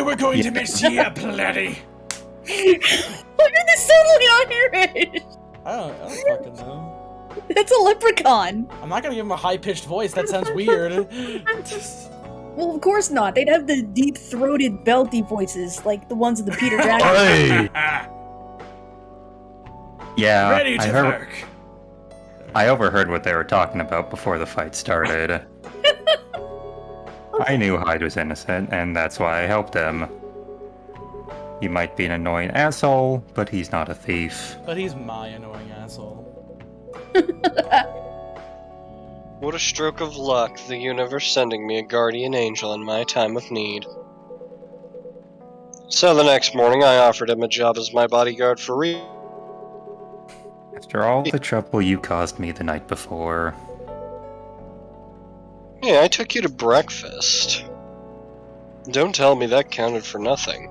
we're going to miss you, bloody! Look at this totally on your head! I don't fucking know. That's a leprechaun! I'm not gonna give him a high-pitched voice, that sounds weird. Well, of course not. They'd have the deep-throated, belty voices, like the ones of the Peter Jackson. Yeah, Ready to work. I overheard what they were talking about before the fight started. I knew Hyde was innocent, and that's why I helped him. He might be an annoying asshole, but he's not a thief. But he's my annoying asshole. What a stroke of luck, the universe sending me a guardian angel in my time of need. So the next morning I offered him a job as my bodyguard for real. After all the trouble you caused me the night before. Yeah, I took you to breakfast. Don't tell me that counted for nothing.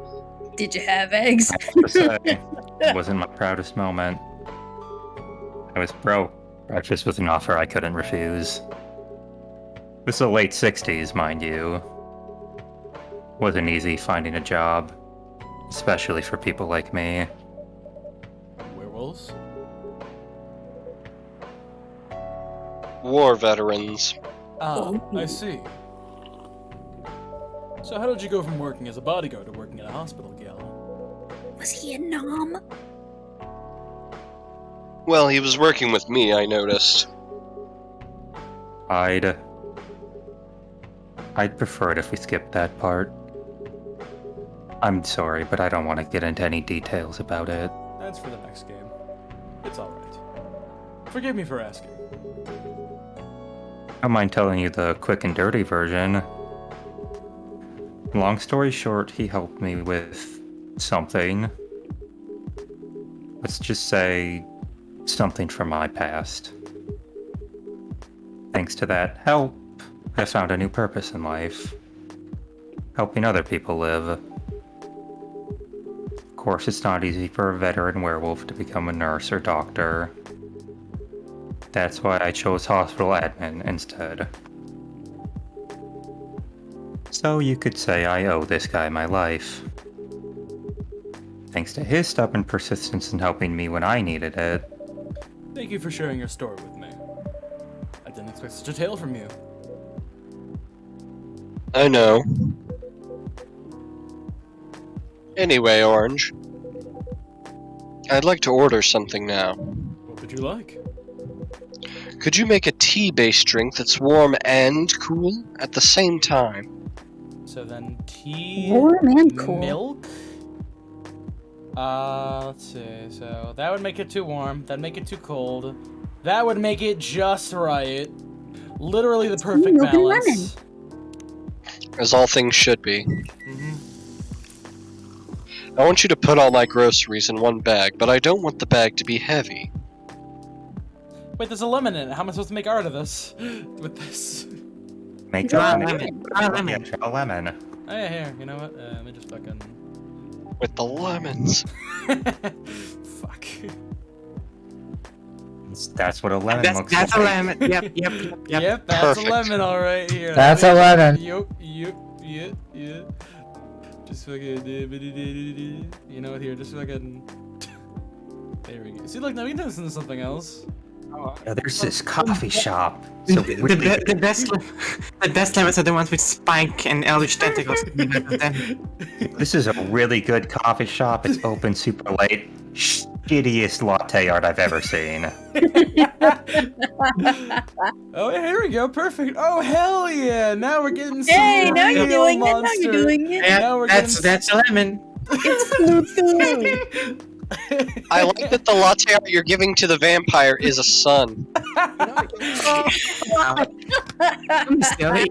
Did you have eggs? I have to say, it wasn't my proudest moment. I was broke. Breakfast was an offer I couldn't refuse. It was the late 60s, mind you. Wasn't easy finding a job, especially for people like me. Werewolves? War veterans. Ah, I see. So how did you go from working as a bodyguard to working at a hospital, Gal? Was he a nom? Well, he was working with me, I noticed. I'd prefer it if we skipped that part. I'm sorry, but I don't want to get into any details about it. That's for the next game. It's alright. Forgive me for asking. I don't mind telling you the quick and dirty version. Long story short, he helped me with something. Let's just say something from my past. Thanks to that help, I found a new purpose in life. Helping other people live. Of course, it's not easy for a veteran werewolf to become a nurse or doctor. That's why I chose hospital admin instead. So you could say I owe this guy my life. Thanks to his stubborn persistence in helping me when I needed it. Thank you for sharing your story with me. I didn't expect such a tale from you. I know. Anyway, Orange. I'd like to order something now. What would you like? Could you make a tea-based drink that's warm and cool at the same time? So then tea, Warm and cool. milk. Let's see. So that would make it too warm. That'd make it too cold. That would make it just right. Literally the perfect milk and balance. As all things should be. Mm-hmm. I want you to put all my groceries in one bag, but I don't want the bag to be heavy. Wait, there's a lemon in it. How am I supposed to make art of this? With this? Make a Draw a lemon. Yeah, draw a lemon. Oh yeah, here. You know what? Let me just fucking... With the lemons. Fuck. That's what a lemon looks That's like. a lemon. Yep. Yep, that's Perfect. a lemon all right here. That's a lemon. Yep. Just fucking... You know what, here, just fucking... There we go. See, look, now we can turn this into something else. Yeah, there's this coffee shop. So The best lemons are the ones with spike and eldritch tentacles. this is a really good coffee shop. It's open super late. Shittiest latte art I've ever seen. Oh, here we go. Perfect. Oh, hell yeah. Now we're getting some Hey, now you're real doing it. Now monster. you're doing it. Now we're That's getting... a lemon. It's food. I like that the latte art you're giving to the vampire is a sun. I'm silly.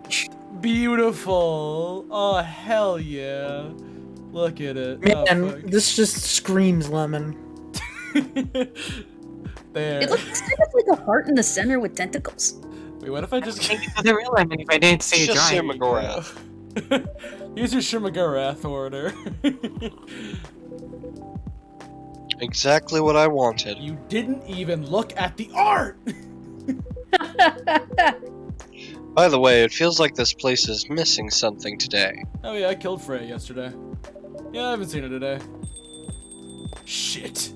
Beautiful. Oh, hell yeah. Look at it. Man, Oh, fuck. this just screams lemon. There. It looks kind of like a heart in the center with tentacles. Wait, what if I just... Think it's the real lemon if I didn't say it Just right. Shimmagorath. Here's your Shimmagorath order. Exactly what I wanted. You didn't even look at the art! By the way, it feels like this place is missing something today. Oh yeah, I killed Freya yesterday. Yeah, I haven't seen her today. Shit.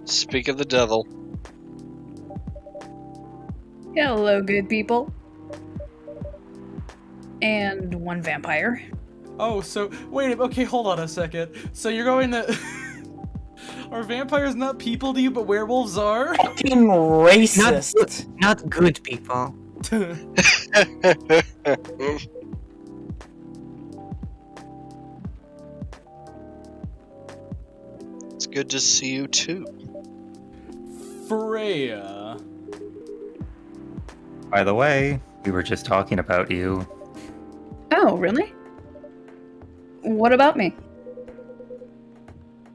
Speak of the devil. Hello, good people. And one vampire. Oh, so wait. Okay, hold on a second. So you're going to? Are vampires not people to you, but werewolves are? Fucking racist. Not good people. It's good to see you too. Freya. By the way, we were just talking about you. Oh, really? What about me?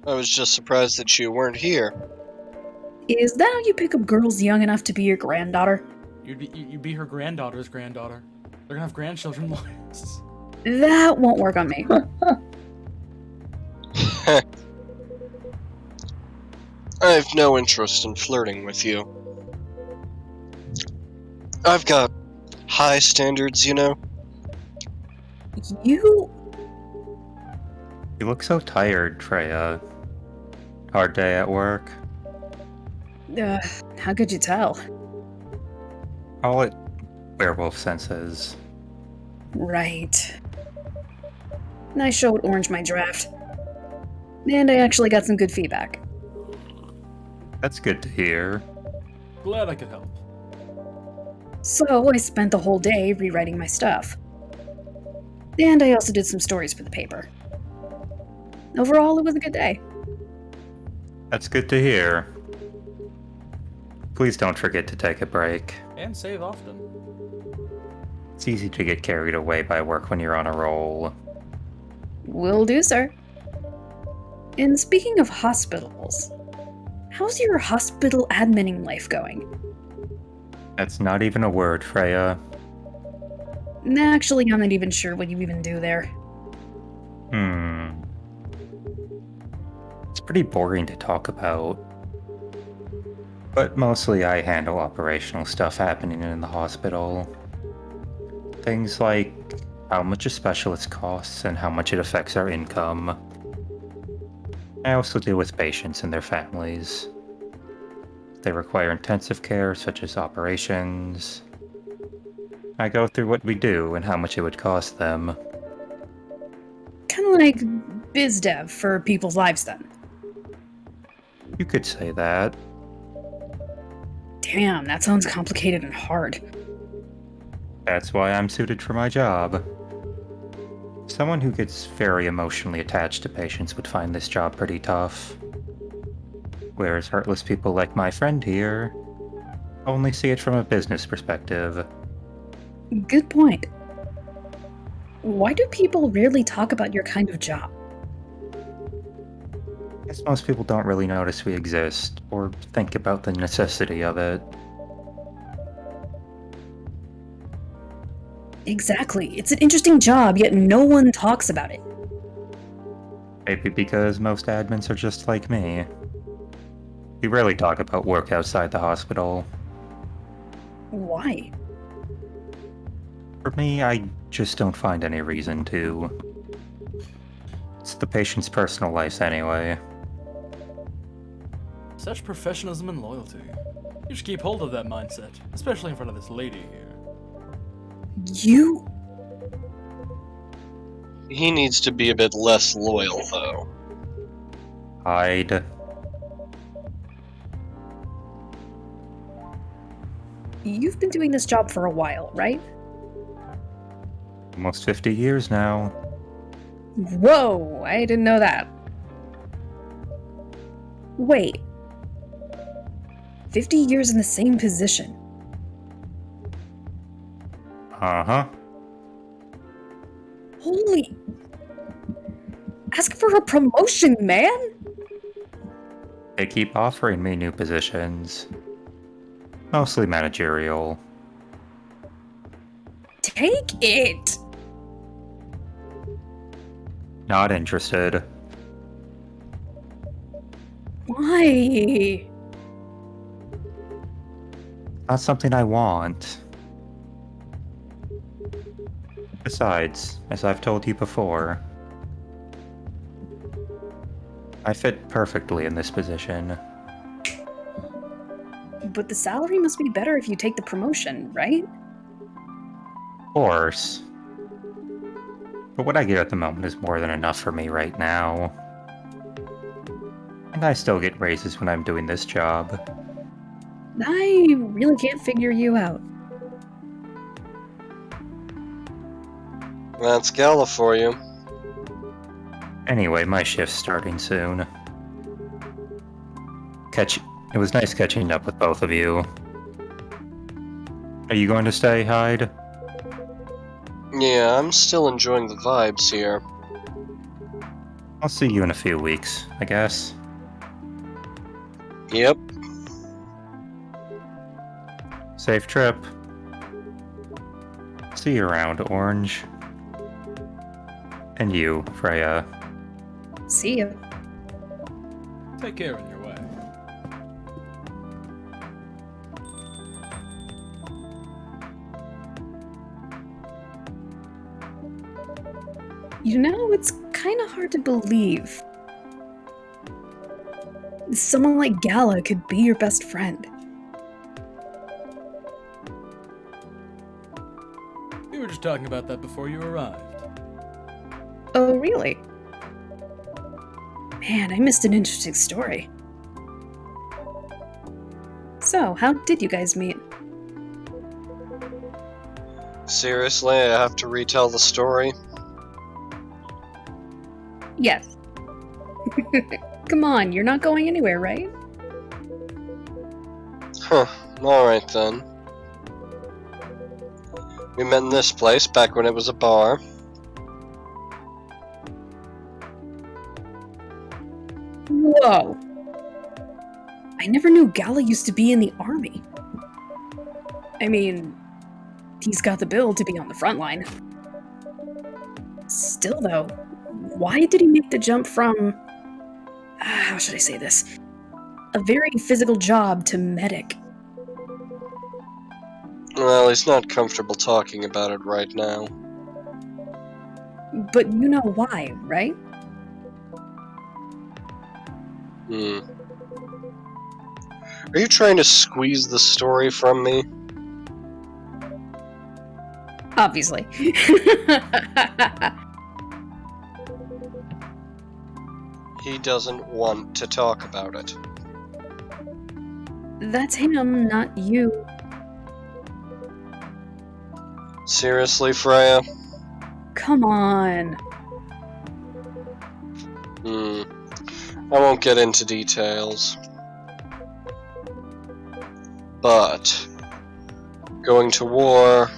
I was just surprised that you weren't here. Is that how you pick up girls young enough to be your granddaughter? You'd be her granddaughter's granddaughter. They're gonna have grandchildren. That won't work on me. I have no interest in flirting with you. I've got high standards, you know? You... You look so tired, Freya. Hard day at work. how could you tell? Call it werewolf senses. Right. I showed Orange my draft. And I actually got some good feedback. That's good to hear. Glad I could help. So I spent the whole day rewriting my stuff. And I also did some stories for the paper. Overall, it was a good day. That's good to hear. Please don't forget to take a break. And save often. It's easy to get carried away by work when you're on a roll. Will do, sir. And speaking of hospitals, how's your hospital adminning life going? That's not even a word, Freya. Actually, I'm not even sure what you even do there. It's pretty boring to talk about. But mostly I handle operational stuff happening in the hospital. Things like how much a specialist costs and how much it affects our income. I also deal with patients and their families. They require intensive care, such as operations. I go through what we do and how much it would cost them. Kind of like biz dev for people's lives, then. You could say that. Damn, that sounds complicated and hard. That's why I'm suited for my job. Someone who gets very emotionally attached to patients would find this job pretty tough. Whereas heartless people like my friend here only see it from a business perspective. Good point. Why do people rarely talk about your kind of job? I guess most people don't really notice we exist, or think about the necessity of it. Exactly. It's an interesting job, yet no one talks about it. Maybe because most admins are just like me. We rarely talk about work outside the hospital. Why? For me, I just don't find any reason to. It's the patient's personal lives anyway. Such professionalism and loyalty. You should keep hold of that mindset, especially in front of this lady here. You? He needs to be a bit less loyal, though. Hide. You've been doing this job for a while, right? Almost 50 years now. Whoa, I didn't know that. Wait. 50 years in the same position. Uh-huh. Holy. Ask for a promotion, man! They keep offering me new positions. Mostly managerial. Take it! Not interested. Why? Not something I want. Besides, as I've told you before, I fit perfectly in this position. But the salary must be better if you take the promotion, right? Of course. But what I get at the moment is more than enough for me right now. And I still get raises when I'm doing this job. I really can't figure you out. That's Gala for you. Anyway, my shift's starting soon. It was nice catching up with both of you. Are you going to stay, Hyde? Yeah, I'm still enjoying the vibes here. I'll see you in a few weeks, I guess. Yep. Safe trip. See you around, Orange. And you, Freya. See you. Take care on your way. You know, it's kind of hard to believe. Someone like Gala could be your best friend. We were just talking about that before you arrived. Oh, really? Man, I missed an interesting story. So, So, how did you guys meet? Seriously, I have to retell the story? Yes. Come on, you're not going anywhere, right? Huh, alright then. We met in this place back when it was a bar. Whoa! I never knew Gala used to be in the army. I mean, he's got the build to be on the front line. Still, though, why did he make the jump from... how should I say this? A very physical job to medic. Well, he's not comfortable talking about it right now. But you know why, right? Are you trying to squeeze the story from me? Obviously. He doesn't want to talk about it. That's him, not you. Seriously, Freya? Come on. I won't get into details. But going to war,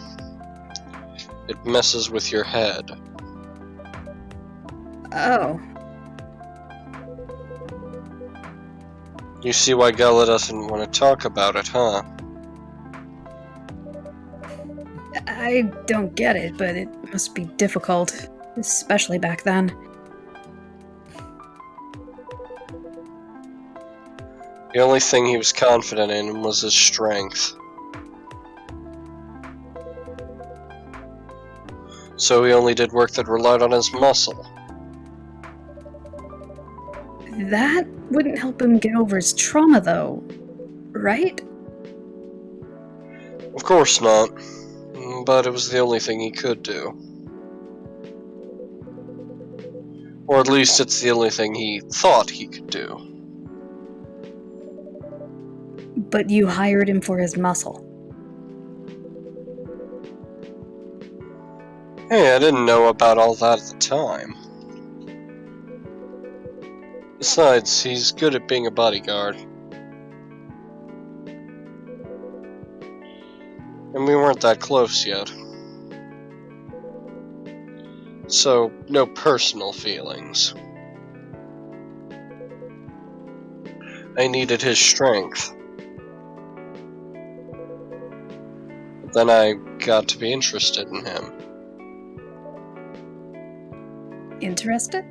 it messes with your head. Oh. You see why Gala doesn't want to talk about it, huh? I don't get it, but it must be difficult, especially back then. The only thing he was confident in was his strength. So he only did work that relied on his muscle. That wouldn't help him get over his trauma, though, right? Of course not. But it was the only thing he could do. Or at least it's the only thing he thought he could do. But you hired him for his muscle. Hey, I didn't know about all that at the time. Besides, he's good at being a bodyguard. And we weren't that close yet. So, no personal feelings. I needed his strength. But then I got to be interested in him. Interested?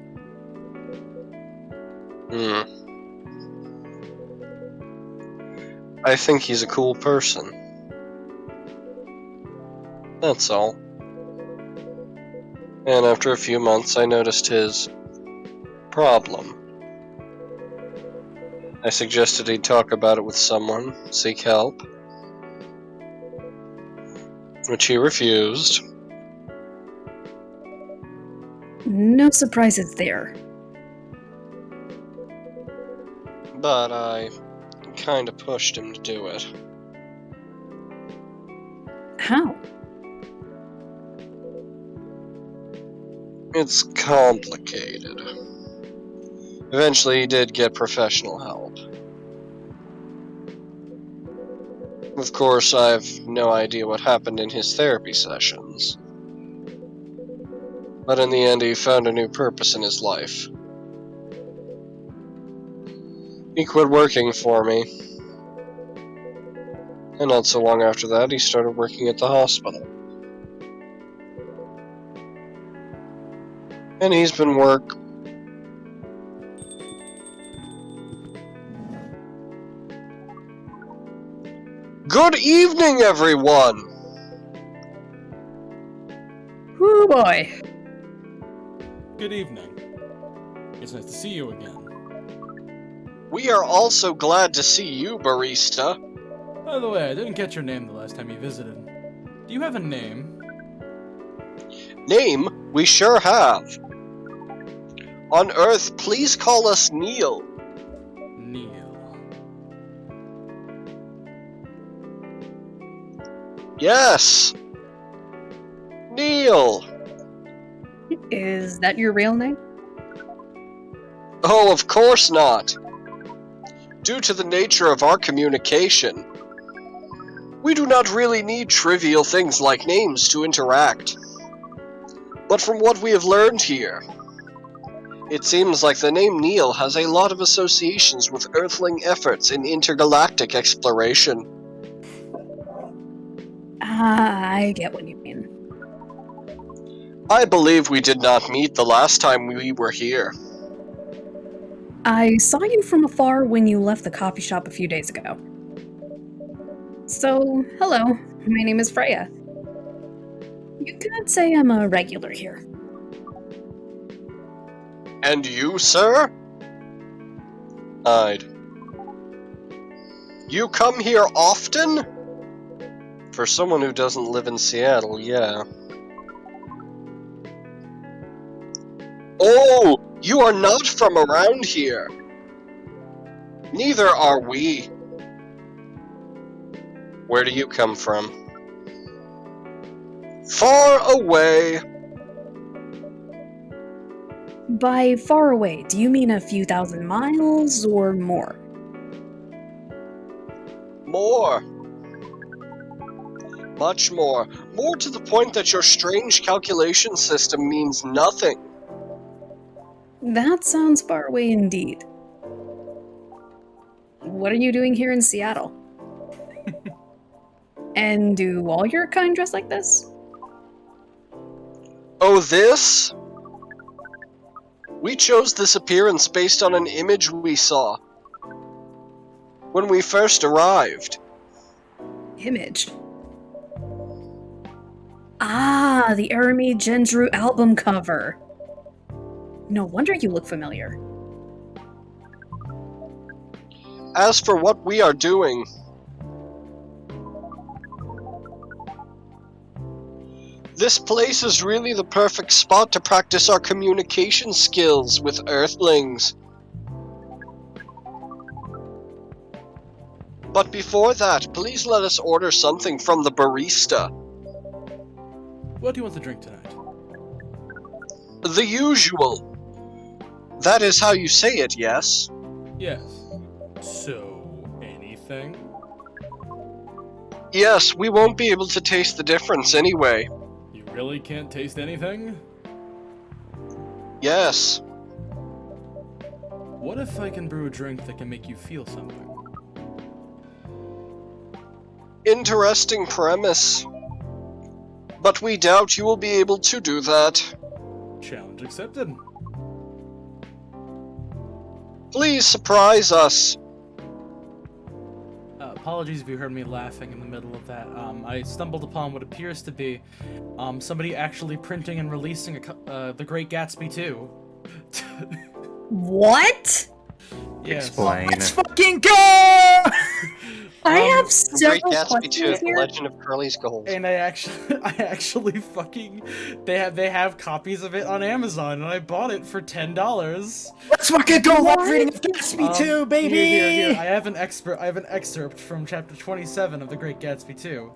I think he's a cool person. That's all. And after a few months, I noticed his problem. I suggested he talk about it with someone, seek help, which he refused. No surprises there. But I kinda pushed him to do it. How? It's complicated. Eventually he did get professional help. Of course, I have no idea what happened in his therapy sessions. But in the end, he found a new purpose in his life. He quit working for me. And not so long after that, he started working at the hospital. And he's been Good evening, everyone! Whoo boy. Good evening. It's nice to see you again. We are also glad to see you, barista. By the way, I didn't get your name the last time you visited. Do you have a name? Name? We sure have. On Earth, please call us Neil. Neil. Yes! Neil! Is that your real name? Oh, of course not! Due to the nature of our communication, we do not really need trivial things like names to interact. But from what we have learned here, it seems like the name Neil has a lot of associations with Earthling efforts in intergalactic exploration. I get what you mean. I believe we did not meet the last time we were here. I saw you from afar when you left the coffee shop a few days ago. So, hello, my name is Freya. You could say I'm a regular here. And you, sir? I'd. You come here often? For someone who doesn't live in Seattle, yeah. Oh, you are not from around here. Neither are we. Where do you come from? Far away. By far away, do you mean a few thousand miles or more? More. Much more. More to the point that your strange calculation system means nothing. That sounds far away indeed. What are you doing here in Seattle? And do all your kind dress like this? Oh, this? We chose this appearance based on an image we saw when we first arrived. Image? Ah, the Aramid Gendru album cover. No wonder you look familiar. As for what we are doing, this place is really the perfect spot to practice our communication skills with Earthlings. But before that, please let us order something from the barista. What do you want to drink tonight? The usual. That is how you say it, yes? Yes. So, anything? Yes, we won't be able to taste the difference anyway. You really can't taste anything? Yes. What if I can brew a drink that can make you feel something? Interesting premise. But we doubt you will be able to do that. Challenge accepted. Please surprise us. Apologies if you heard me laughing in the middle of that. I stumbled upon what appears to be somebody actually printing and releasing The Great Gatsby 2. What? Yes. Explain. Let's fucking go! I have The Great several Gatsby 2, questions The here. Legend of Curly's Gold. And I actually fucking they have copies of it on Amazon, and I bought it for $10. Let's fucking go! Live reading of Gatsby 2, baby! Here. I have an excerpt from chapter 27 of The Great Gatsby 2.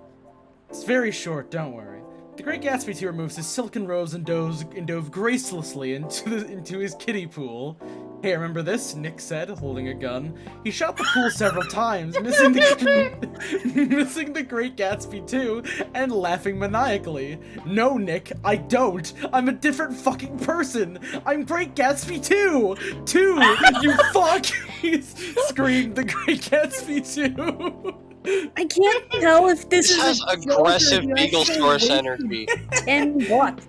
It's very short, don't worry. The Great Gatsby 2 removes his silken robes and dove gracelessly into his kiddie pool. Hey, remember this? Nick said, holding a gun. He shot the pool several times, missing the Great Gatsby 2, and laughing maniacally. No, Nick, I don't. I'm a different fucking person. I'm Great Gatsby 2! You fuck! Screamed the Great Gatsby 2. I can't tell if this is has a joke or aggressive you Beagle actually Source wasted energy. 10 bucks.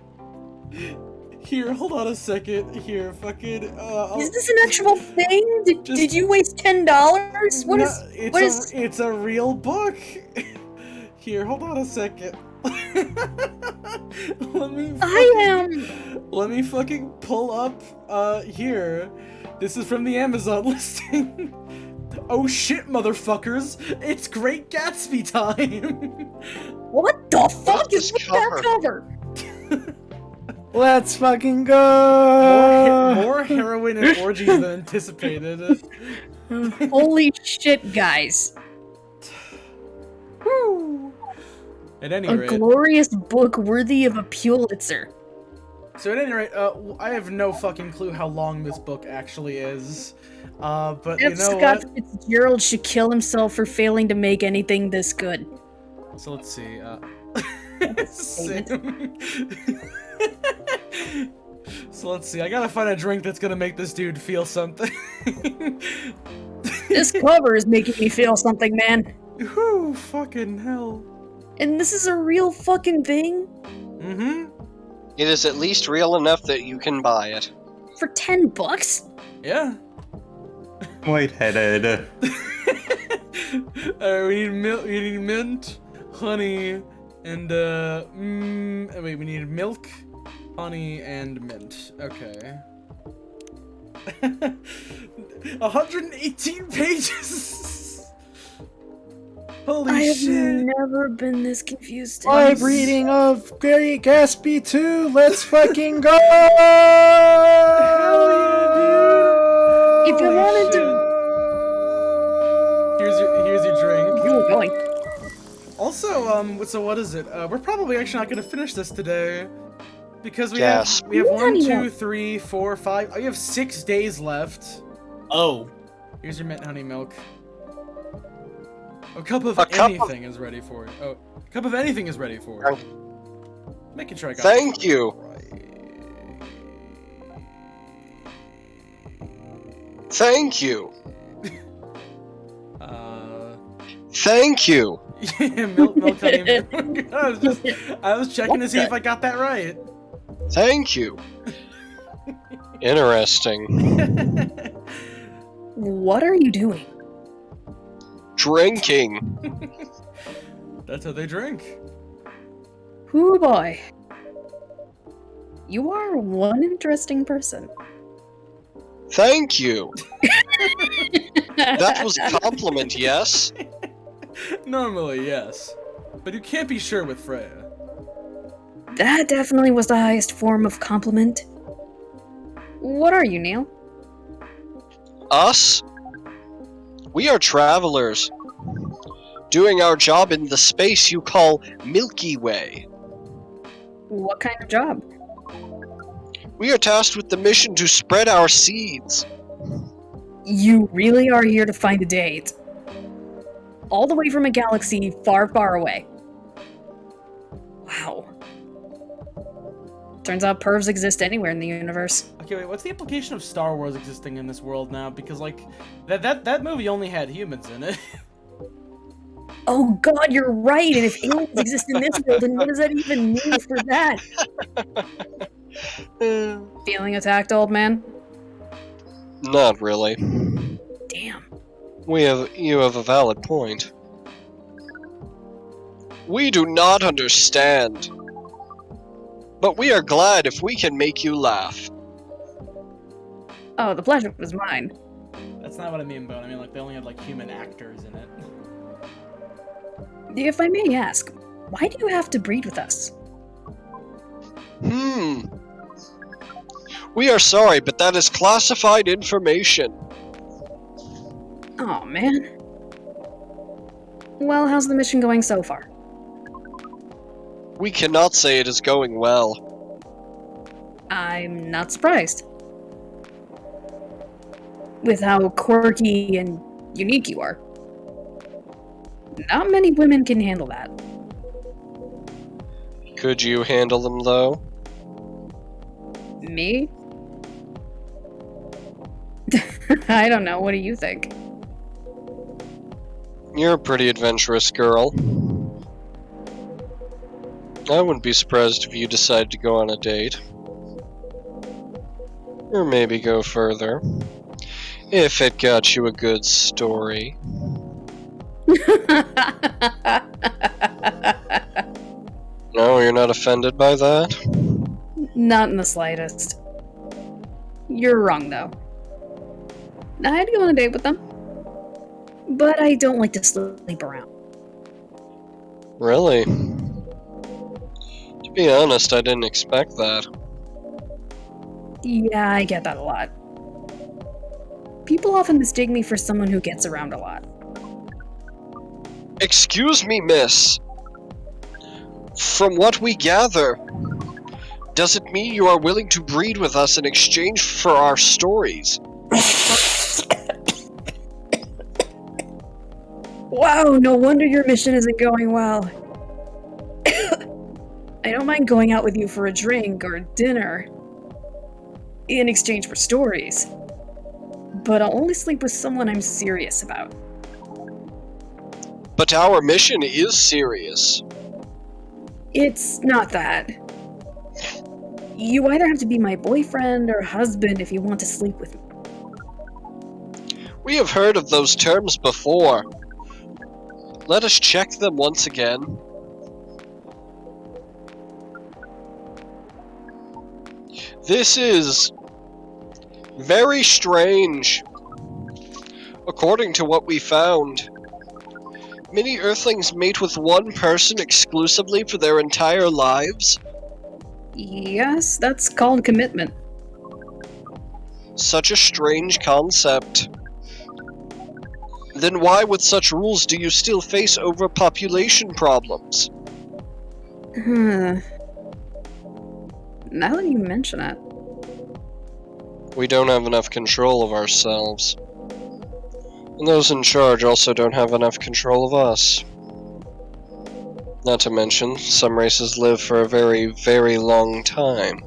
Here, hold on a second. Here, fucking. Is this an actual thing? Did you waste $10? What No, is? It's a real book. Here, hold on a second. Let me fucking pull up. Here. This is from the Amazon listing. Oh shit, motherfuckers! It's Great Gatsby time. What the fuck is is with that cover? Let's fucking go! More heroin and orgies than anticipated. Holy shit, guys. At any A rate, glorious book worthy of a Pulitzer. so at any rate, I have no fucking clue how long this book actually is. But you F. know Scott what? Fitzgerald should kill himself for failing to make anything this good. So let's see. Statement. So let's see. I gotta find a drink that's gonna make this dude feel something. This cover is making me feel something, man. Whew, fucking hell. And this is a real fucking thing? Mm-hmm. It is at least real enough that you can buy it. For $10? Yeah. White-headed. We need mint, honey, and wait, we need milk, honey, and mint. Okay. 118 pages. Holy I have shit! never been this confused. Live reading of Gary Gatsby 2. Let's fucking go! Hell yeah, dude! If you wanted to... Here's your drink. You were going. Also, so what is it? We're probably actually not gonna finish this today. Because we Yes. have 1, Honey 2, milk. 3, 4, 5. Oh, you have 6 days left. Oh. Here's your mint honey milk. A cup of A cup of- anything is ready for you. Oh, a cup of anything is ready for you. Making sure I got Thank this you. right. Thank you. Thank you. Yeah, milk honey milk. I was checking to see if I got that right. Thank you. Interesting. What are you doing? Drinking. That's how they drink. Hoo boy. You are one interesting person. Thank you. That was a compliment, yes? Normally, yes. But you can't be sure with Freya. That definitely was the highest form of compliment. What are you, Neil? Us? We are travelers. Doing our job in the space you call Milky Way. What kind of job? We are tasked with the mission to spread our seeds. You really are here to find a date. All the way from a galaxy far, far away. Wow. Turns out pervs exist anywhere in the universe. Okay, wait, what's the implication of Star Wars existing in this world now? Because, like, that movie only had humans in it. Oh god, you're right! And if aliens exist in this world, then what does that even mean for that? Feeling attacked, old man? Not really. Damn. You have a valid point. We do not understand. But we are glad if we can make you laugh. Oh, the pleasure was mine. That's not what I mean, but I mean, like, they only had, like, human actors in it. If I may ask, why do you have to breed with us? We are sorry, but that is classified information. Oh man. Well, how's the mission going so far? We cannot say it is going well. I'm not surprised. With how quirky and unique you are. Not many women can handle that. Could you handle them, though? Me? I don't know, what do you think? You're a pretty adventurous girl. I wouldn't be surprised if you decided to go on a date. Or maybe go further. If it got you a good story. No, you're not offended by that? Not in the slightest. You're wrong, though. I'd go on a date with them. But I don't like to sleep around. Really? To be honest, I didn't expect that. Yeah, I get that a lot. People often mistake me for someone who gets around a lot. Excuse me, miss. From what we gather, does it mean you are willing to breed with us in exchange for our stories? Wow, no wonder your mission isn't going well. I don't mind going out with you for a drink or dinner in exchange for stories, but I'll only sleep with someone I'm serious about. But our mission is serious. It's not that. You either have to be my boyfriend or husband if you want to sleep with me. We have heard of those terms before. Let us check them once again. This is very strange. According to what we found, many Earthlings mate with one person exclusively for their entire lives. Yes, that's called commitment. Such a strange concept. Then why, with such rules, do you still face overpopulation problems? Now that you mention it. We don't have enough control of ourselves. And those in charge also don't have enough control of us. Not to mention, some races live for a very, very long time.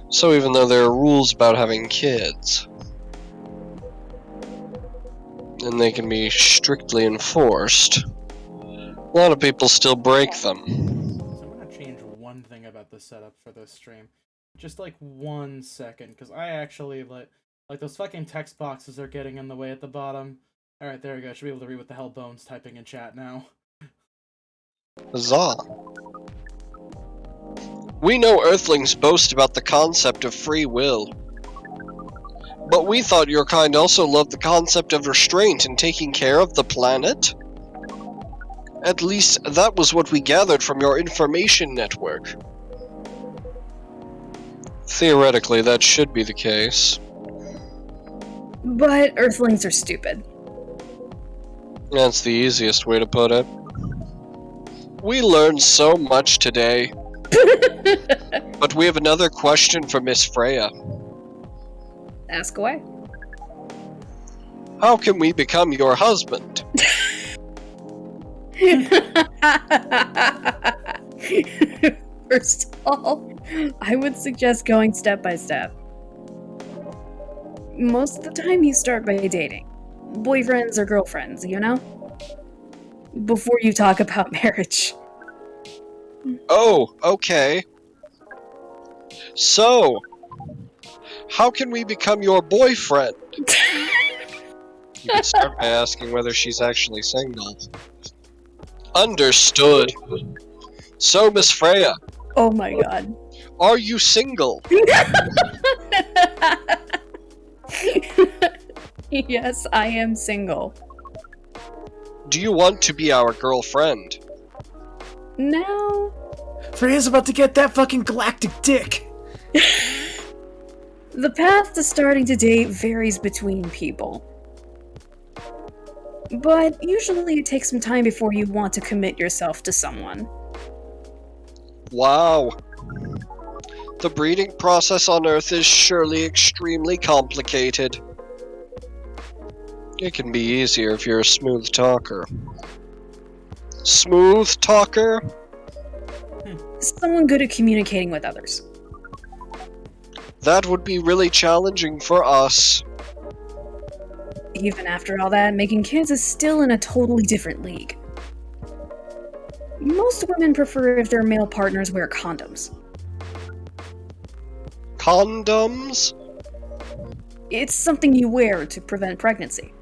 So even though there are rules about having kids, and they can be strictly enforced, a lot of people still break them. So I'm gonna change one thing about the setup for this stream. Just like 1 second, because I actually like those fucking text boxes are getting in the way at the bottom. Alright, there we go. Should be able to read what the hell Bone's typing in chat now. Huzzah. We know Earthlings boast about the concept of free will. But we thought your kind also loved the concept of restraint and taking care of the planet? At least, that was what we gathered from your information network. Theoretically, that should be the case. But Earthlings are stupid. That's the easiest way to put it. We learned so much today. But we have another question for Miss Freya. Ask away. How can we become your husband? First of all, I would suggest going step by step. Most of the time you start by dating. Boyfriends or girlfriends, you know? Before you talk about marriage. Oh, okay. So, how can we become your boyfriend? You can start by asking whether she's actually single. Understood. So, Miss Freya, Oh my god. are you single? Yes, I am single. Do you want to be our girlfriend? Now, Freya's about to get that fucking galactic dick! the path to starting to date varies between people. But usually it takes some time before you want to commit yourself to someone. Wow. The breeding process on Earth is surely extremely complicated. It can be easier if you're a smooth talker. Smooth talker? Someone good at communicating with others. That would be really challenging for us. Even after all that, making kids is still in a totally different league. Most women prefer if their male partners wear condoms. Condoms? It's something you wear to prevent pregnancy.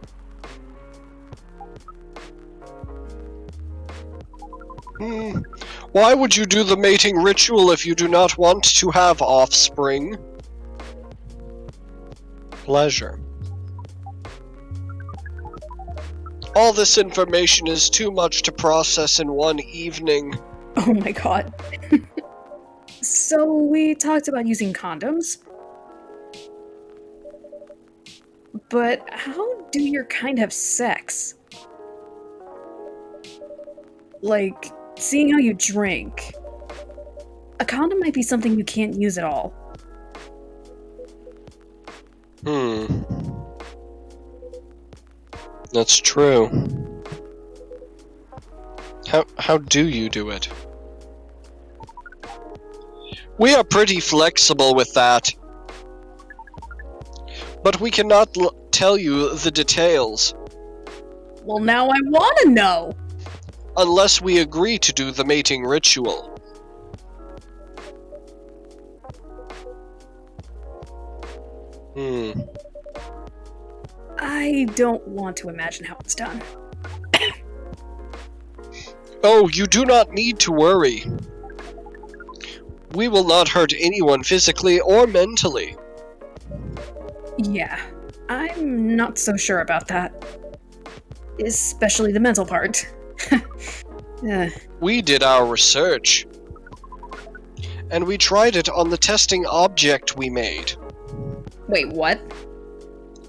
Why would you do the mating ritual if you do not want to have offspring? Pleasure. All this information is too much to process in one evening. Oh my god. So we talked about using condoms. But how do your kind have sex? Like, seeing how you drink, a condom might be something you can't use at all. That's true. How do you do it? We are pretty flexible with that. But we cannot tell you the details. Well, now I want to know! Unless we agree to do the mating ritual. I don't want to imagine how it's done. Oh, you do not need to worry. We will not hurt anyone physically or mentally. Yeah, I'm not so sure about that. Especially the mental part. We did our research. And we tried it on the testing object we made. Wait, what?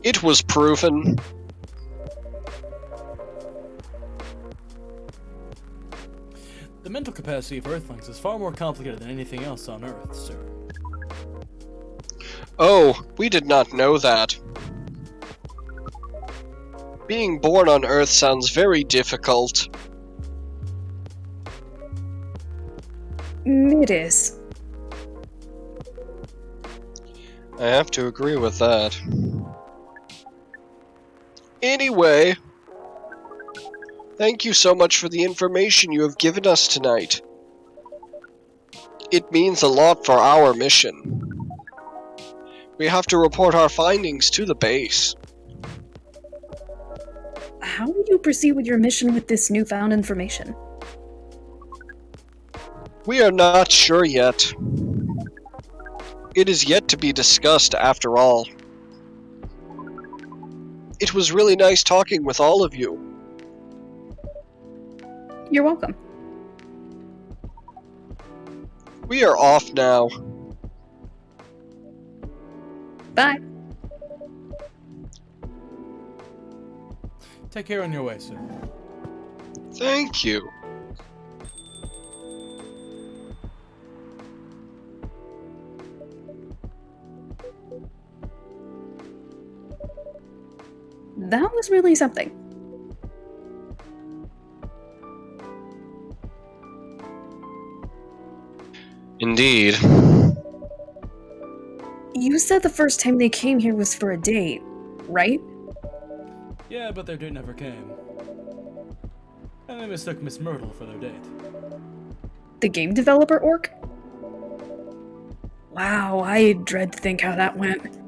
It was proven. The mental capacity of Earthlings is far more complicated than anything else on Earth, sir. Oh, we did not know that. Being born on Earth sounds very difficult. It is. I have to agree with that. Anyway, thank you so much for the information you have given us tonight. It means a lot for our mission. We have to report our findings to the base. How will you proceed with your mission with this newfound information? We are not sure yet. It is yet to be discussed after all. It was really nice talking with all of you. You're welcome. We are off now. Bye. Take care on your way, sir. Thank you. That was really something. Indeed. You said the first time they came here was for a date, right? Yeah, but their date never came. And they mistook Miss Myrtle for their date. The game developer orc? Wow, I dread to think how that went.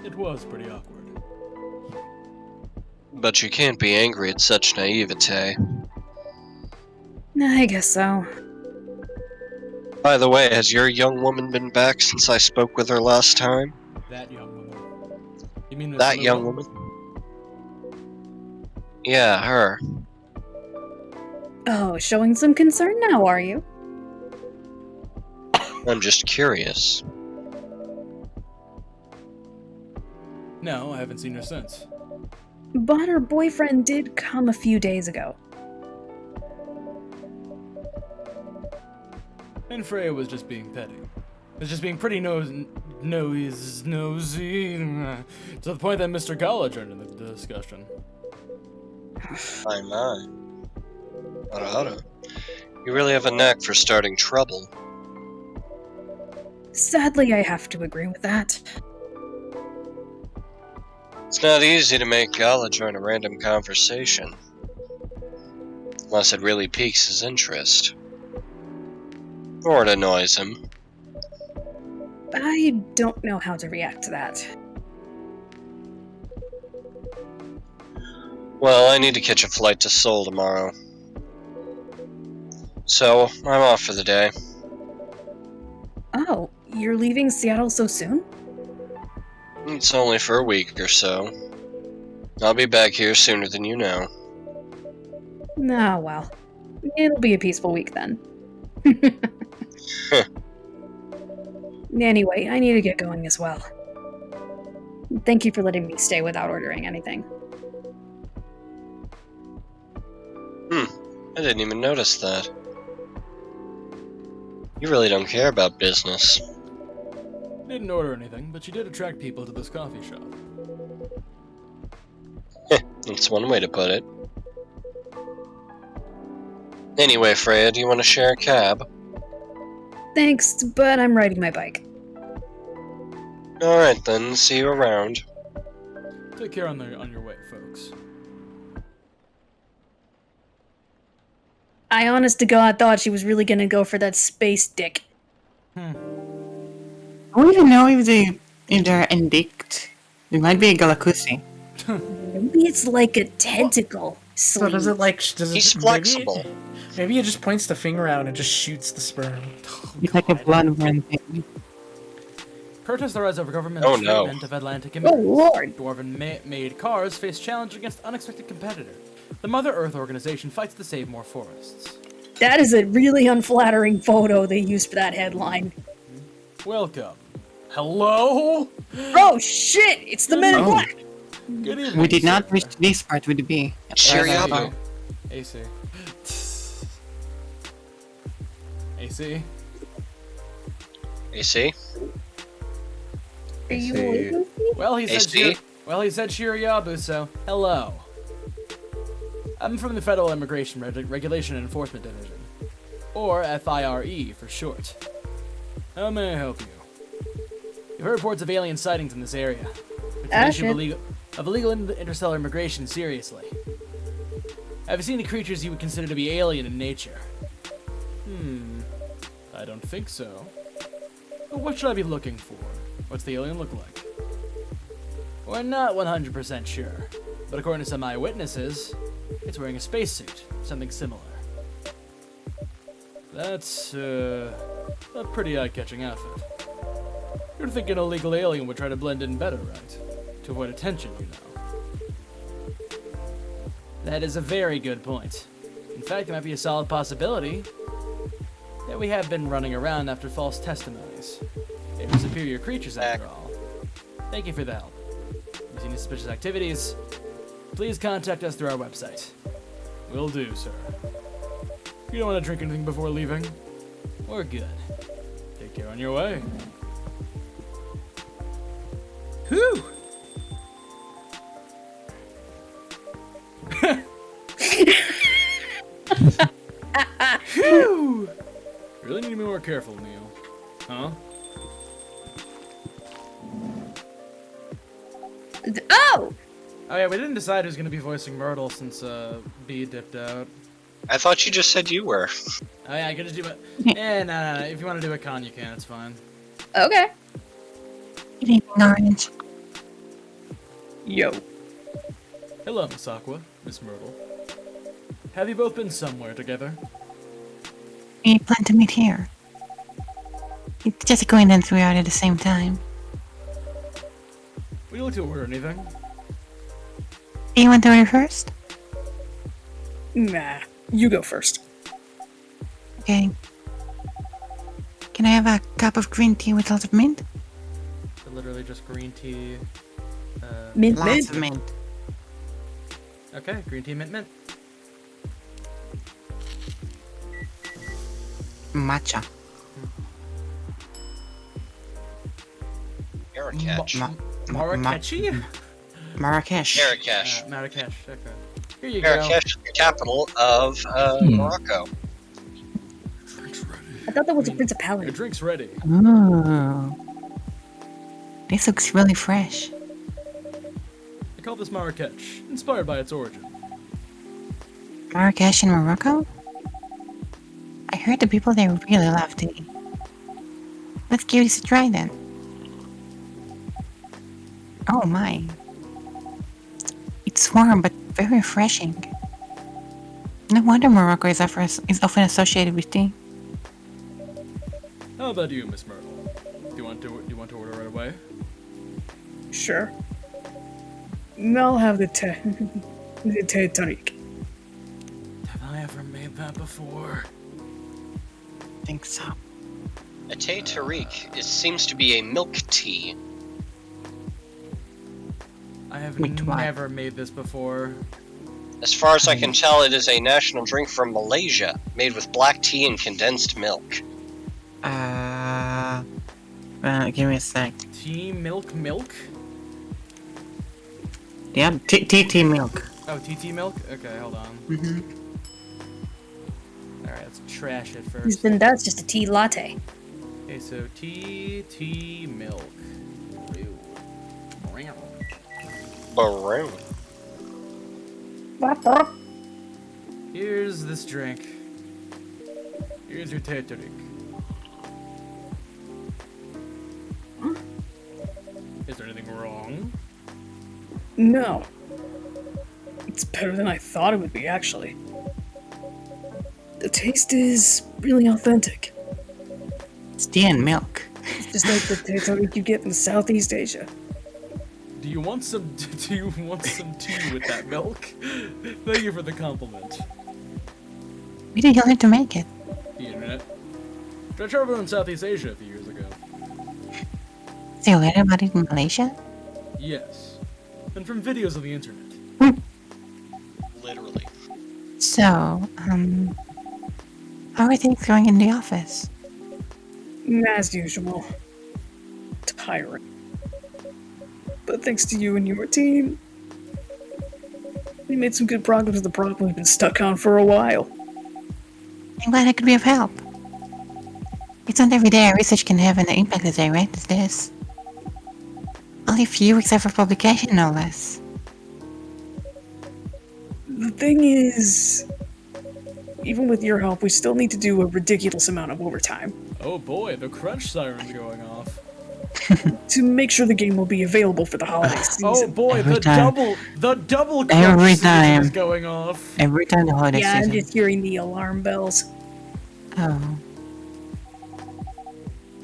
It was pretty awkward. But you can't be angry at such naivete. I guess so. By the way, has your young woman been back since I spoke with her last time? That young woman. You mean Miss That young Myrtle? woman? Yeah, her. Oh, showing some concern now, are you? I'm just curious. No, I haven't seen her since. But her boyfriend did come a few days ago. And Freya was just being petty. Was just being pretty nosy, to the point that Mr. Gala joined in the discussion. My. Arara. You really have a knack for starting trouble. Sadly, I have to agree with that. It's not easy to make Gala join a random conversation. Unless it really piques his interest. Or it annoys him. I don't know how to react to that. Well, I need to catch a flight to Seoul tomorrow. So, I'm off for the day. Oh, you're leaving Seattle so soon? It's only for a week or so. I'll be back here sooner than you know. Ah, well. It'll be a peaceful week then. Anyway, I need to get going as well. Thank you for letting me stay without ordering anything. I didn't even notice that. You really don't care about business. Didn't order anything, but she did attract people to this coffee shop. That's one way to put it. Anyway, Freya, do you want to share a cab? Thanks, but I'm riding my bike. Alright then, see you around. Take care on your way, folks. I honest to God thought she was really gonna go for that space dick. I don't even know if they're indict. It might be a Galakusi. Maybe it's like a tentacle. So does it like? Does He's it, flexible. Maybe it just points the finger out and just shoots the sperm. It's like a bloodworm thing. Protest the rise over government Oh, no. treatment of Atlantic Oh emitters. lord! Dwarven-made cars face challenge against unexpected competitor. The Mother Earth organization fights to save more forests. That is a really unflattering photo they used for that headline. Welcome. Hello? Oh shit! It's the Men in Oh. Black! Good evening. We did not sir. reach this part with the B. Shiryabu. AC. AC. AC? Are you Say- awake with me? Well, he said AC? he said Shiryabu, so hello. I'm from the Federal Immigration Regulation and Enforcement Division, or FIRE for short. How may I help you? You've heard reports of alien sightings in this area. It's an issue of illegal interstellar immigration seriously. Have you seen any creatures you would consider to be alien in nature? I don't think so. But what should I be looking for? What's the alien look like? We're not 100% sure, but according to some eyewitnesses, it's wearing a spacesuit, something similar. That's, a pretty eye-catching outfit. You'd think an illegal alien would try to blend in better, right? To avoid attention, you know. That is a very good point. In fact, it might be a solid possibility that we have been running around after false testimonies. They were superior creatures, after all. Thank you for the help. If you see any suspicious activities, please contact us through our website. Will do, sir. You don't want to drink anything before leaving? We're good. Take care on your way. Whew! Phew! Really need to be more careful, Neil. Huh? Oh! Oh yeah, we didn't decide who's gonna be voicing Myrtle since B dipped out. I thought you just said you were. Oh yeah, I could just do it. No. If you want to do a con, you can. It's fine. Okay. Good evening, Orange. Yo. Hello, Miss Aqua, Miss Myrtle. Have you both been somewhere together? We plan to meet here. It's just a coincidence we are at the same time. Would you like to order anything? Do you want to order first? Nah. You go first. Okay. Can I have a cup of green tea with lots of mint? So literally just green tea. Mint, Lots mint. of mint. Okay, green tea, mint. Matcha. Marrakesh. Marrakechi? Marrakesh. Marrakesh. Marrakesh. Okay. Here you go. Marrakesh is the capital of Morocco. Drinks ready. I thought that was a Your principality. drink's ready. Ooh. This looks really fresh. I call this Marrakesh, inspired by its origin. Marrakesh in Morocco? I heard the people there really love tea. Let's give this a try then. Oh my. It's warm but very refreshing. No wonder Morocco is often associated with tea. How about you, Miss Myrtle? Do you want to order right away? Sure. I'll have the the tonic. Have I ever made that before? I think so. A Té Tariq seems to be a milk tea. I have Wait, what? never made this before. As far as I can tell, it is a national drink from Malaysia, made with black tea and condensed milk. Give me a sec. Tea, milk? Yeah, tea milk. Oh, TT milk? Okay, hold on. Mm-hmm. Alright, let's trash it first. Then that's just a tea latte. Okay, so tea milk. Ew. Baroon. Here's this drink. Here's your tea drink. Is there anything wrong? No. It's better than I thought it would be, actually. The taste is really authentic. It's tea and milk. It's just like the taste you get in Southeast Asia. Do you want some tea with that milk? Thank you for the compliment. Where did you learn to make it? The internet. I traveled in Southeast Asia a few years ago. So you learned about it in Malaysia? Yes. And from videos on the internet. Literally. So, how are things going in the office? As usual. Tiring. But thanks to you and your team, we made some good progress with the problem we've been stuck on for a while. I'm glad I could be of help. It's not every day our research can have an impact as direct as this. Only a few weeks after publication, no less. The thing is, even with your help, we still need to do a ridiculous amount of overtime Oh boy, the crunch siren's going off. to make sure the game will be available for the holiday season. Oh boy, Every the time. double crunch Every season time. is going off. Every time the holiday Yeah, I'm season. just hearing the alarm bells. Oh.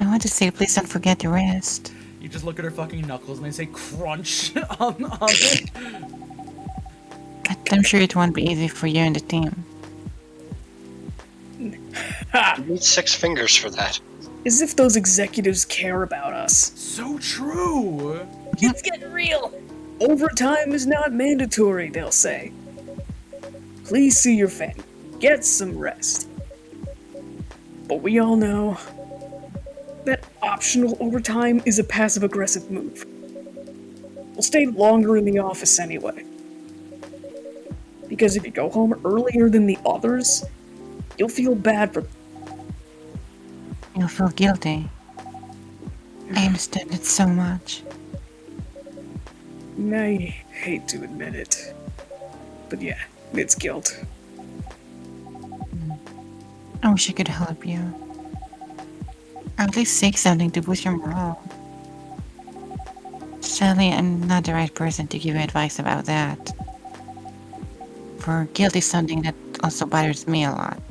I want to say, please don't forget to rest. You just look at her fucking knuckles and they say crunch on it. But I'm sure it won't be easy for you and the team. Ha! You need 6 fingers for that. As if those executives care about us. So true. It's getting real! Overtime is not mandatory, they'll say. Please see your family. Get some rest. But we all know that optional overtime is a passive-aggressive move. We'll stay longer in the office anyway. Because if you go home earlier than the others, you'll feel bad for... You'll feel guilty. I understand it so much. I hate to admit it. But yeah, it's guilt. I wish I could help you. Or at least say something to boost your morale. Sadly, I'm not the right person to give you advice about that. For guilt is something that also bothers me a lot.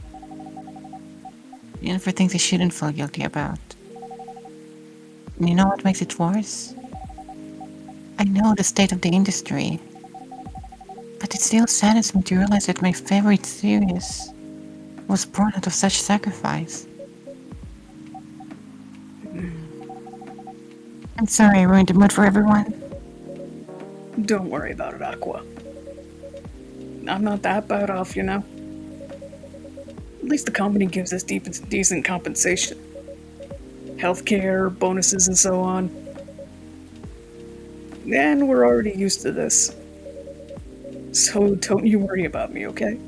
Even for things I shouldn't feel guilty about. And you know what makes it worse? I know the state of the industry. But it still saddens me to realize that my favorite series was born out of such sacrifice. I'm sorry I ruined the mood for everyone. Don't worry about it, Aqua. I'm not that bad off, you know? At least the company gives us decent compensation. Healthcare, bonuses, and so on. And we're already used to this. So don't you worry about me, okay?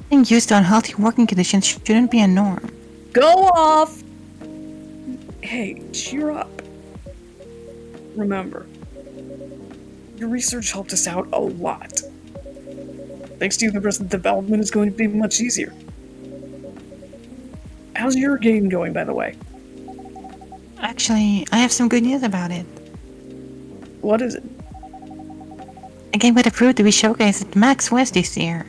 Being used to unhealthy working conditions shouldn't be a norm. Go off! Hey, cheer up. Remember, your research helped us out a lot. Thanks to you, the rest of the development is going to be much easier. How's your game going, by the way? Actually, I have some good news about it. What is it? A game got approved to be showcased at Max West this year.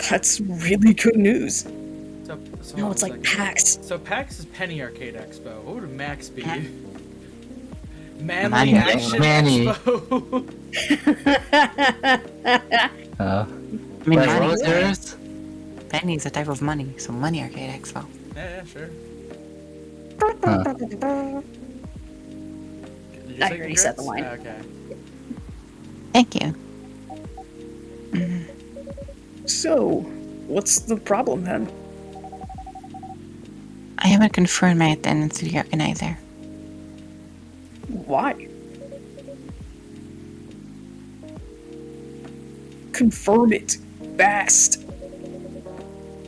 That's really good news. So No, it's like PAX. So PAX is Penny Arcade Expo. What would Max be? Huh? Manly Manny. Action Manny. Expo. I mean, Wait, money. what was yours? Penny is a type of money, so Money Arcade Expo. Yeah, sure. Huh. Did you I say already said the congrats? line. Okay. Thank you. So, what's the problem then? I haven't confirmed my attendance to the organizer. Why? Confirm it. Fast.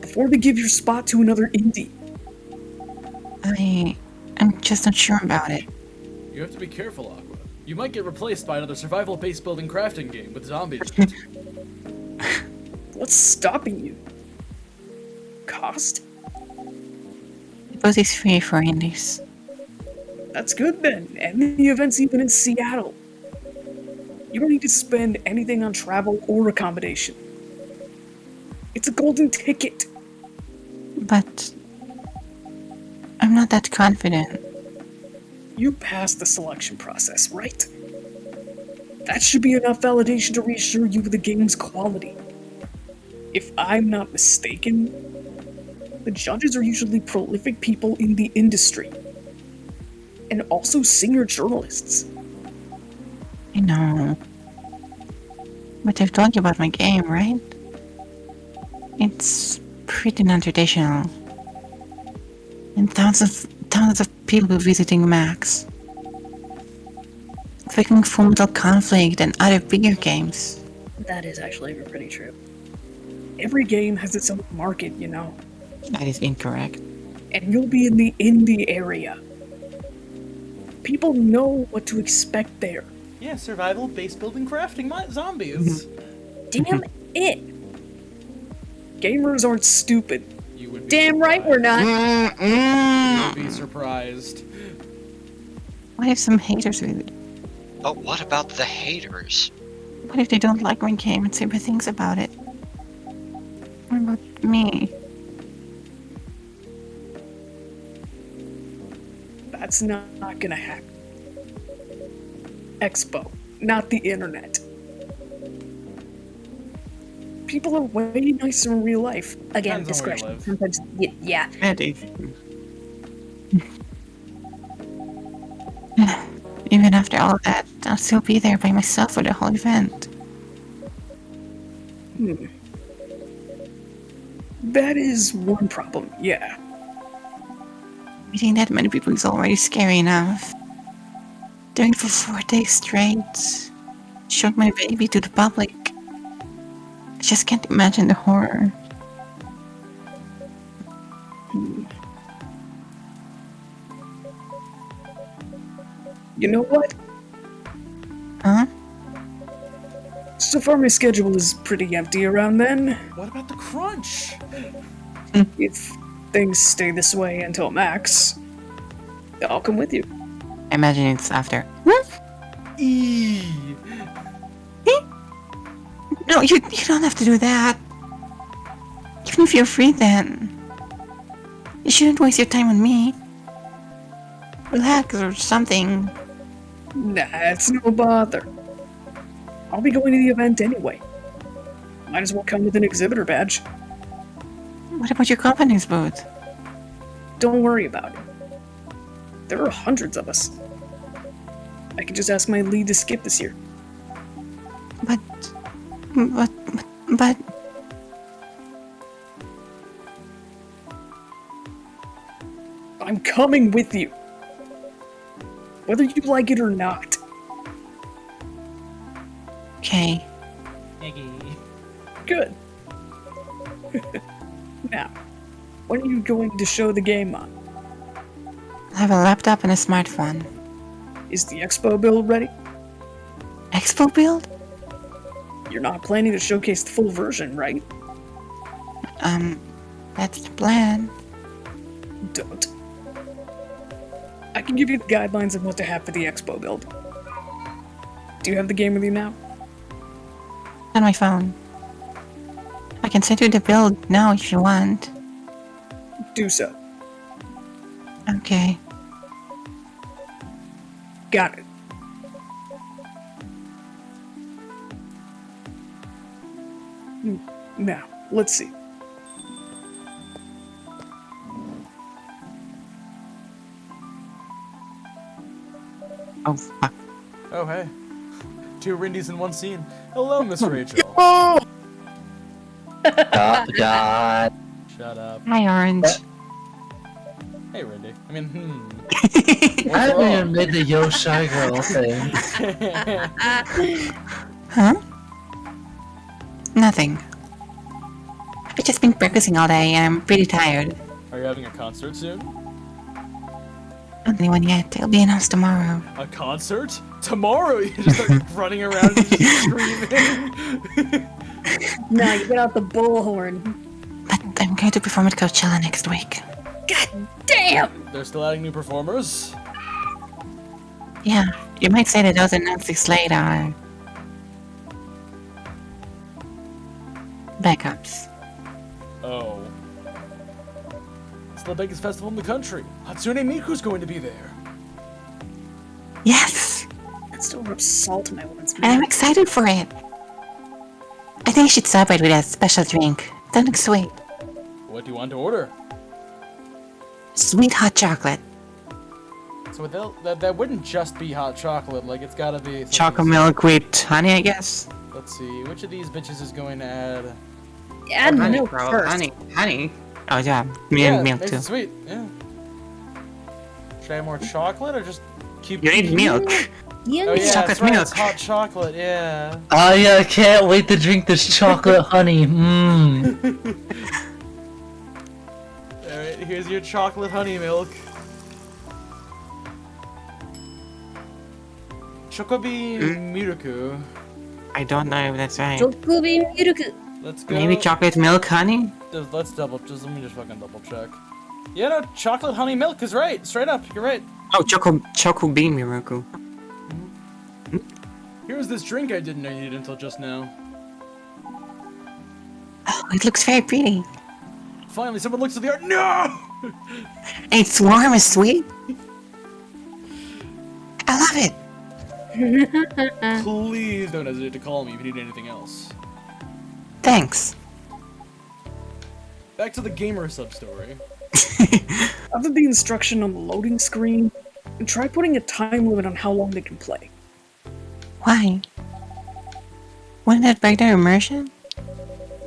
Before they give your spot to another indie. I'm just not sure about it. You have to be careful, Aqua. You might get replaced by another survival-based building crafting game with zombies in it. What's stopping you? Cost? Because it's free for indies. That's good then. And the event's even in Seattle. You don't need to spend anything on travel or accommodation. It's a golden ticket. But I'm not that confident. You passed the selection process, right? That should be enough validation to reassure you of the game's quality. If I'm not mistaken, the judges are usually prolific people in the industry. And also senior journalists. I know. But I've told you about my game, right? It's pretty non-traditional. And thousands of people visiting Max. Faking Full Metal Conflict and other bigger games. That is actually pretty true. Every game has its own market, you know. That is incorrect. And you'll be in the indie area. People know what to expect there. Yeah, survival, base building, crafting, zombies. Damn it! Gamers aren't stupid. You would be Damn right we're not. You would be surprised. What if some haters with it? But what about the haters? What if they don't like my game and say bad things about it? What about me? That's not gonna happen. Expo, not the internet. People are way nicer in real life. Again, Depends on where you discretion. live. Sometimes, yeah. Even after all that, I'll still be there by myself for the whole event. That is one problem, yeah. Meeting that many people is already scary enough. Doing it for 4 days straight. Showing my baby to the public. I just can't imagine the horror. You know what? Huh? So far my schedule is pretty empty around then. What about the crunch? If things stay this way until Max, I'll come with you. I imagine it's after. Eee. No, you don't have to do that. Even if you're free then. You shouldn't waste your time on me. Relax or something. Nah, it's no bother. I'll be going to the event anyway. Might as well come with an exhibitor badge. What about your company's booth? Don't worry about it. There are hundreds of us. I can just ask my lead to skip this year. But... I'm coming with you. Whether you like it or not. Okay. Good. Now, when are you going to show the game on? I have a laptop and a smartphone. Is the expo build ready? Expo build? You're not planning to showcase the full version, right? That's the plan. Don't. I can give you the guidelines of what to have for the expo build. Do you have the game with you now? On my phone. I can send you the build now if you want. Do so. Okay. Got it. Now, let's see. Oh, fuck. Oh, hey. 2 Rindys in one scene. Hello, Miss Rachel. God. Shut up. Hi, Orange. Hey, Rindy. I mean, I haven't even made the Yo Shy Girl thing. Huh? Nothing. I've just been practicing all day and I'm pretty tired. Are you having a concert soon? Not anyone yet. It'll be announced tomorrow. A concert? Tomorrow? You just start running around and just screaming. Nah, you get out the bullhorn. But I'm going to perform at Coachella next week. God damn! They're still adding new performers? Yeah, you might say that those announced this late are backups. Oh. It's the biggest festival in the country. Hatsune Miku's going to be there. Yes! That still rubs salt in my woman's And I'm mouth. excited for it. I think you should celebrate with a special drink. Something sweet. What do you want to order? Sweet hot chocolate. So that wouldn't just be hot chocolate, like it's gotta be... Chocolate milk with honey, I guess. Let's see, which of these bitches is going to add... Add honey, milk bro. first. Honey. Oh yeah, Yeah, milk makes too. it sweet, yeah. Should I have more chocolate or just keep... You need milk. Yeah. Oh yeah, Chocolate that's right, milk. it's hot chocolate, yeah. Oh yeah, I can't wait to drink this chocolate honey. Mmm. Alright, here's your chocolate honey milk. Chocobi Miruku. I don't know if that's right. Chocobi Miruku. Let's go. Maybe chocolate milk honey? Let me just fucking double check. Yeah, no, chocolate honey milk is right. Straight up, you're right. Oh, choco bean Miruku. Here's this drink I didn't know you needed until just now. Oh, it looks very pretty. Finally, someone looks at the art. No! It's warm and sweet. I love it. Please don't hesitate to call me if you need anything else. Thanks. Back to the gamer sub-story. Other the instruction on the loading screen, try putting a time limit on how long they can play. Why? Wouldn't that break their immersion?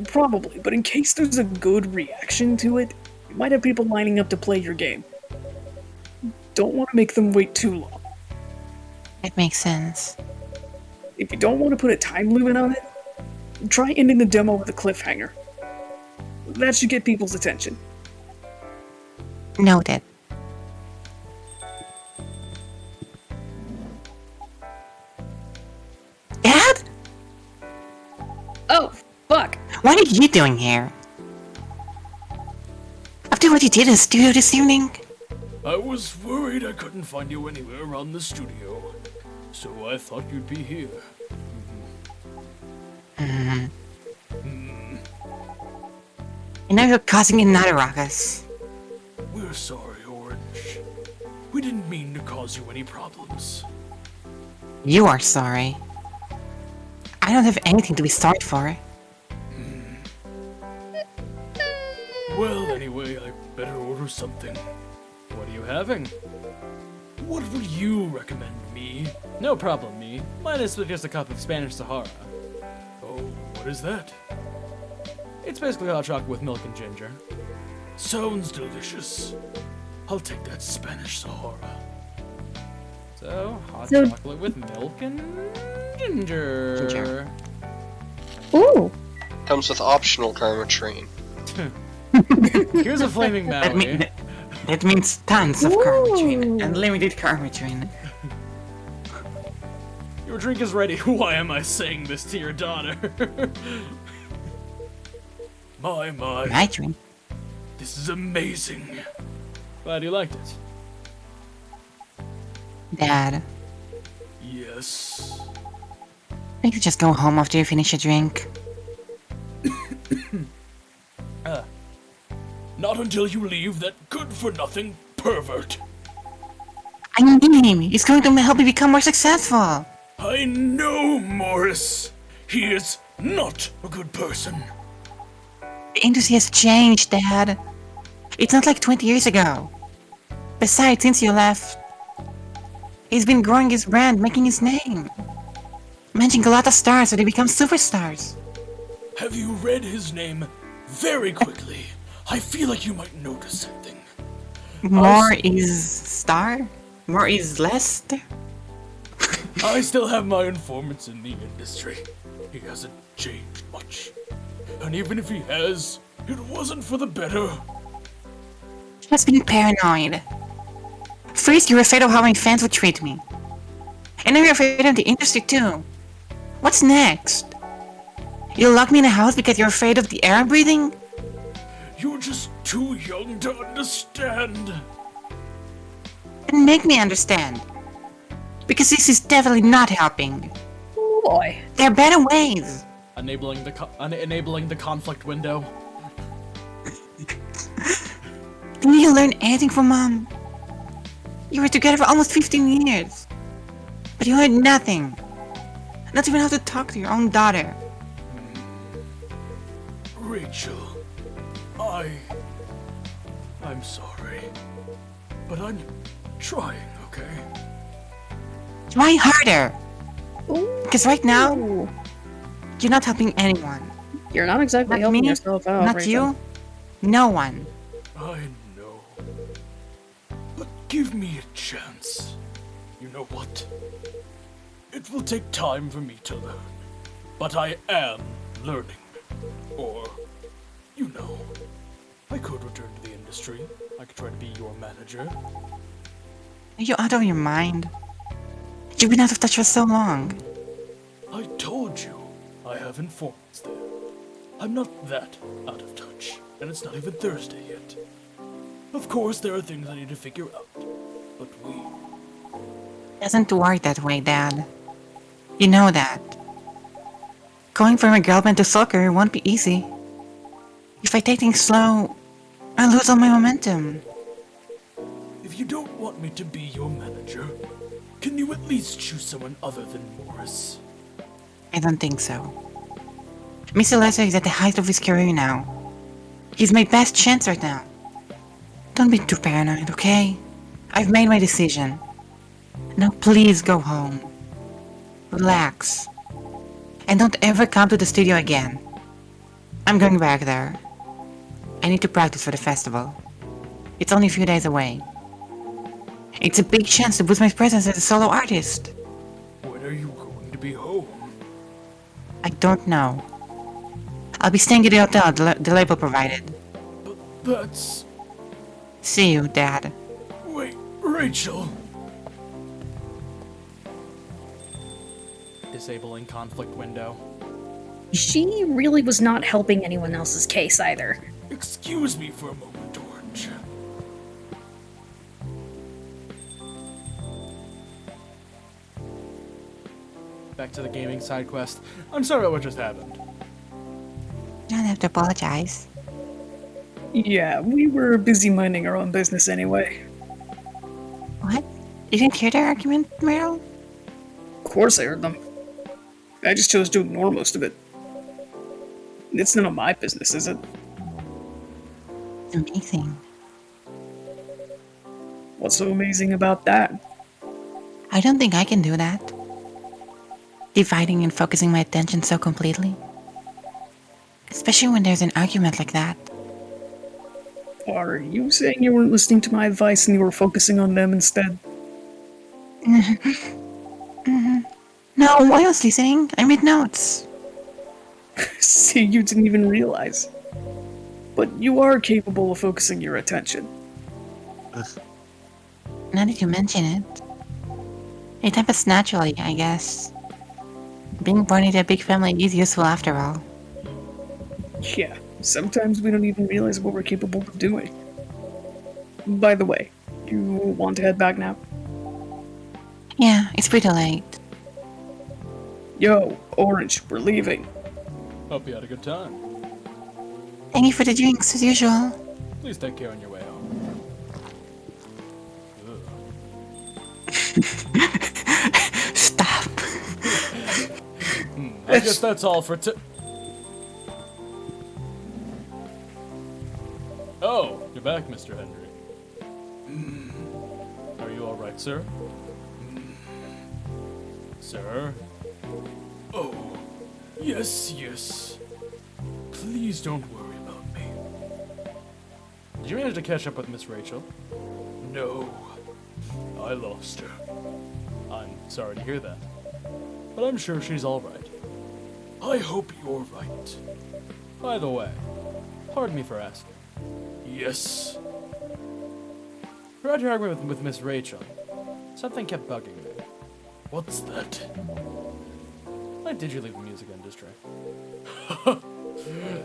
Probably, but in case there's a good reaction to it, you might have people lining up to play your game. Don't want to make them wait too long. It makes sense. If you don't want to put a time limit on it, try ending the demo with a cliffhanger. That should get people's attention. Noted. Dad? Oh, fuck! What are you doing here? After what you did in the studio this evening? I was worried I couldn't find you anywhere around the studio, so I thought you'd be here. And now you're causing another ruckus. We're sorry, Orange. We didn't mean to cause you any problems. You are sorry. I don't have anything to be sorry for. Well, anyway, I better order something. What are you having? What would you recommend, me? No problem, me. Mine is just a cup of Spanish Sahara. Oh, what is that? It's basically hot chocolate with milk and ginger. Sounds delicious. I'll take that Spanish Sahara. So, hot chocolate with milk and ginger. Ooh! Comes with optional karma train. Here's a flaming Maui. That means tons of karma train. Unlimited karma train. Your drink is ready. Why am I saying this to your daughter? My. My drink? This is amazing. Glad you liked it. Dad, Yes. we could just go home after you finish your drink. Not until you leave that good-for-nothing pervert. I need him. He's going to help me become more successful. I know, Morris. He is not a good person. The industry has changed, Dad. It's not like 20 years ago. Besides, since you left, he's been growing his brand, making his name. Mentioning a lot of stars so they become superstars. Have you read his name very quickly? I feel like you might notice something. More is star? More is less? I still have my informants in the industry. He hasn't changed much. And even if he has, it wasn't for the better. Just being paranoid. First, you're afraid of how my fans would treat me. And now you're afraid of the industry too. What's next? You'll lock me in a house because you're afraid of the air I'm breathing? You're just too young to understand. And make me understand. Because this is definitely not helping. Oh boy. There are better ways. Enabling the conflict window. Didn't you learn anything from Mom? You were together for almost 15 years. But you learned nothing. Not even how to talk to your own daughter. Rachel, I'm sorry. But I'm trying, okay? Try harder. Ooh. Because right now, Ooh. you're not helping anyone. You're not exactly Not helping me, yourself out, not Rachel. you, no one. I know. But give me a chance. You know what? It will take time for me to learn. But I am learning. Or, you know, I could return to the industry. I could try to be your manager. Are you out of your mind? You've been out of touch for so long. I told you, I have informants there. I'm not that out of touch, and it's not even Thursday yet. Of course, there are things I need to figure out, but we... Doesn't work that way, Dad. You know that. Going from a girl band to soccer won't be easy. If I take things slow, I'll lose all my momentum. If you don't want me to be your manager, can you at least choose someone other than Morris? I don't think so. Mr. Lesser is at the height of his career now. He's my best chance right now. Don't be too paranoid, okay? I've made my decision. Now please go home. Relax. And don't ever come to the studio again. I'm going back there. I need to practice for the festival. It's only a few days away. It's a big chance to boost my presence as a solo artist. When are you going to be home? I don't know. I'll be staying at the hotel the label provided. But that's... See you, Dad. Wait, Rachel. Disabling conflict window. She really was not helping anyone else's case either. Excuse me for a moment, Orange. Back to the gaming side quest. I'm sorry about what just happened. You don't have to apologize. Yeah, we were busy minding our own business anyway. What? You didn't hear their argument, Meryl? Of course I heard them. I just chose to ignore most of it. It's none of my business, is it? It's amazing. What's so amazing about that? I don't think I can do that. Dividing and focusing my attention so completely. Especially when there's an argument like that. Are you saying you weren't listening to my advice and you were focusing on them instead? No, I was listening. I made notes. See, you didn't even realize. But you are capable of focusing your attention. Now that you mention it. It happens naturally, I guess. Being born into a big family is useful after all. Yeah, sometimes we don't even realize what we're capable of doing. By the way, you want to head back now? Yeah, it's pretty late. Yo, Orange, we're leaving. Hope you had a good time. Thank you for the drinks, as usual. Please take care on your way home. Stop. I guess that's all for Oh, you're back, Mr. Henry. Are you alright, sir? Sir? Yes, yes. Please don't worry about me. Did you manage to catch up with Miss Rachel? No. I lost her. I'm sorry to hear that. But I'm sure she's alright. I hope you're right. By the way, pardon me for asking. Yes. Throughout your argument with Miss Rachel, something kept bugging me. What's that? Why did you leave the music industry?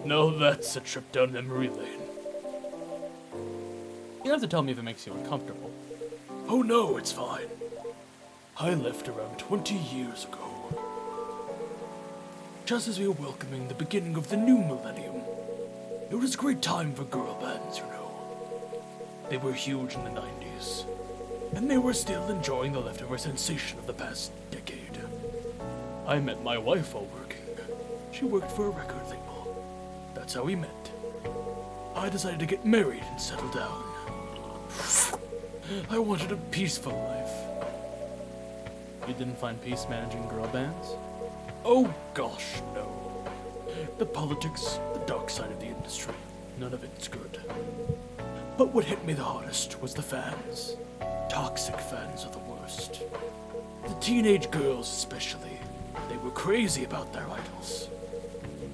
Now that's a trip down memory lane. You don't have to tell me if it makes you uncomfortable. Oh no, it's fine. I left around 20 years ago. Just as we were welcoming the beginning of the new millennium. It was a great time for girl bands, you know. They were huge in the 90s. And they were still enjoying the leftover sensation of the past decade. I met my wife while working. She worked for a record label. That's how we met. I decided to get married and settle down. I wanted a peaceful life. You didn't find peace managing girl bands? Oh gosh, no. The politics, the dark side of the industry, none of it's good. But what hit me the hardest was the fans. Toxic fans are the worst. The teenage girls especially. They were crazy about their idols.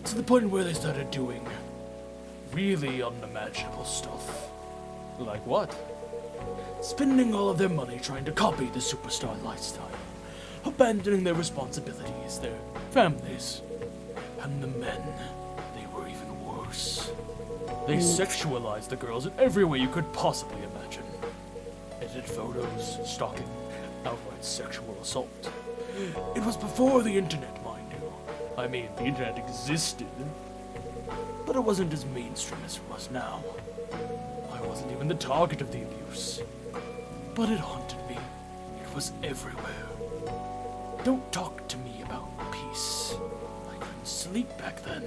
To the point where they started doing really unimaginable stuff. Like what? Spending all of their money trying to copy the superstar lifestyle. Abandoning their responsibilities, their families. And the men, they were even worse. They sexualized the girls in every way you could possibly imagine. Edited photos, stalking, outright sexual assault. It was before the internet, mind you. I mean, the internet existed. But it wasn't as mainstream as it was now. I wasn't even the target of the abuse. But it haunted me. It was everywhere. Don't talk to me about peace. I couldn't sleep back then.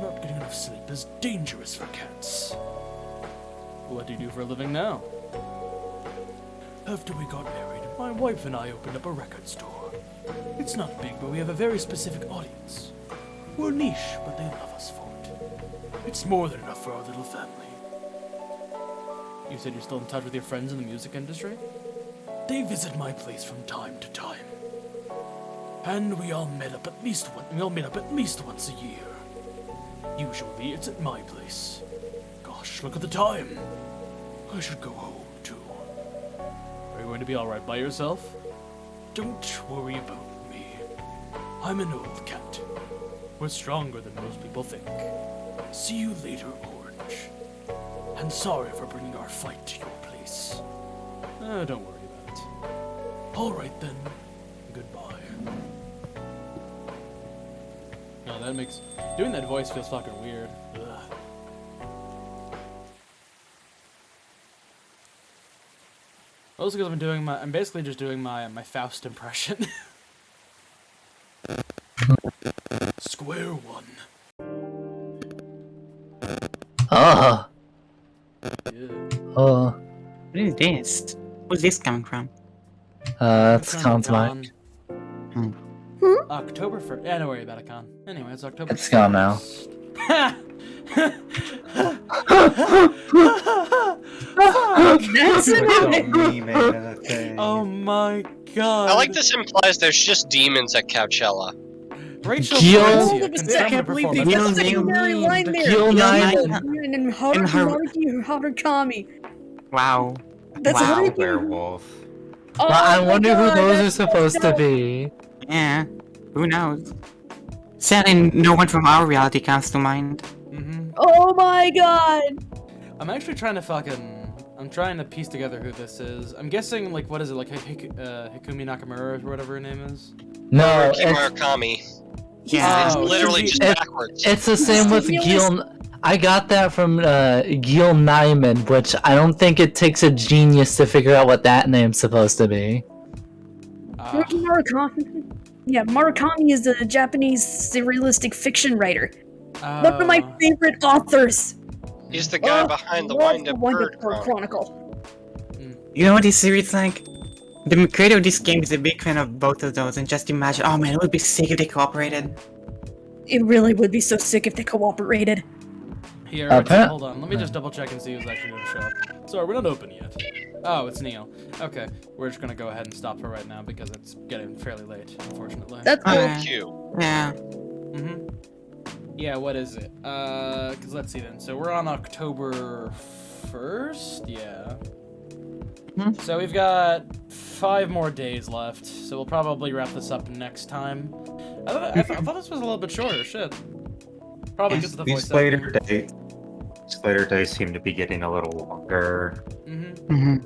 Not getting enough sleep is dangerous for cats. What do you do for a living now? After we got married, my wife and I opened up a record store. It's not big, but we have a very specific audience. We're niche, but they love us for it. It's more than enough for our little family. You said you're still in touch with your friends in the music industry? They visit my place from time to time. And we all meet up at least once a year. Usually it's at my place. Gosh, look at the time. I should go home too. Are you going to be alright by yourself? Don't worry about me. I'm an old cat. We're stronger than most people think. See you later, Orange. And sorry for bringing our fight to your place. Don't worry about it. Alright then. Goodbye. No, that makes... Doing that voice feels fucking weird. Ugh. Also because I'm basically just doing my Faust impression. Square one. Oh. Yeah. Oh. What is this? Where's this coming from? It's Khan's mic. October 1st. Yeah, don't worry about it, Khan. Anyway, it's October 1st. It's gone now. That's Oh my god. I like this implies there's just demons at Coachella. Rachel Gil- Valencia I confirmed can't the believe they performance. got the secondary line there. Gil Nyman. And Haruki. Wow. That's Wow. Haruki. Werewolf. Oh I my wonder who God, those are that's so supposed to dope. be. Yeah. Who knows? Sadly, no one from our reality comes to mind. Oh my god! I'm actually trying to I'm trying to piece together who this is. I'm guessing, like, what is it, like Hikumi Nakamura or whatever her name is? No, Haruki it's, Murakami. Yeah. It's Oh, literally she- just it- backwards. it's the same with Gil- Gil. I got that from Gil Nyman, which I don't think it takes a genius to figure out what that name's supposed to be. Haruki Murakami. Yeah, Murakami is a Japanese surrealistic fiction writer. One of my favorite authors. He's the guy behind the Wind-Up Bird Chronicle. You know what this series like? The creator of this game is a big fan of both of those, and just imagine, oh man, it would be sick if they cooperated. It really would be so sick if they cooperated. Here, Pat- hold on. Let me just double check and see who's actually going to show up. Sorry, we're not open yet. Oh, it's Neil. Okay, we're just going to go ahead and stop for right now because it's getting fairly late, unfortunately. That's cool. Thank you. Yeah. Mm-hmm. Yeah, what is it? Cause let's see then. So we're on October 1st? Yeah. Mhm. So we've got 5 more days left, so we'll probably wrap this up next time. I thought this was a little bit shorter, shit. Probably because of the voice acting. These later days seem to be getting a little longer. Mm-hmm. Mm-hmm.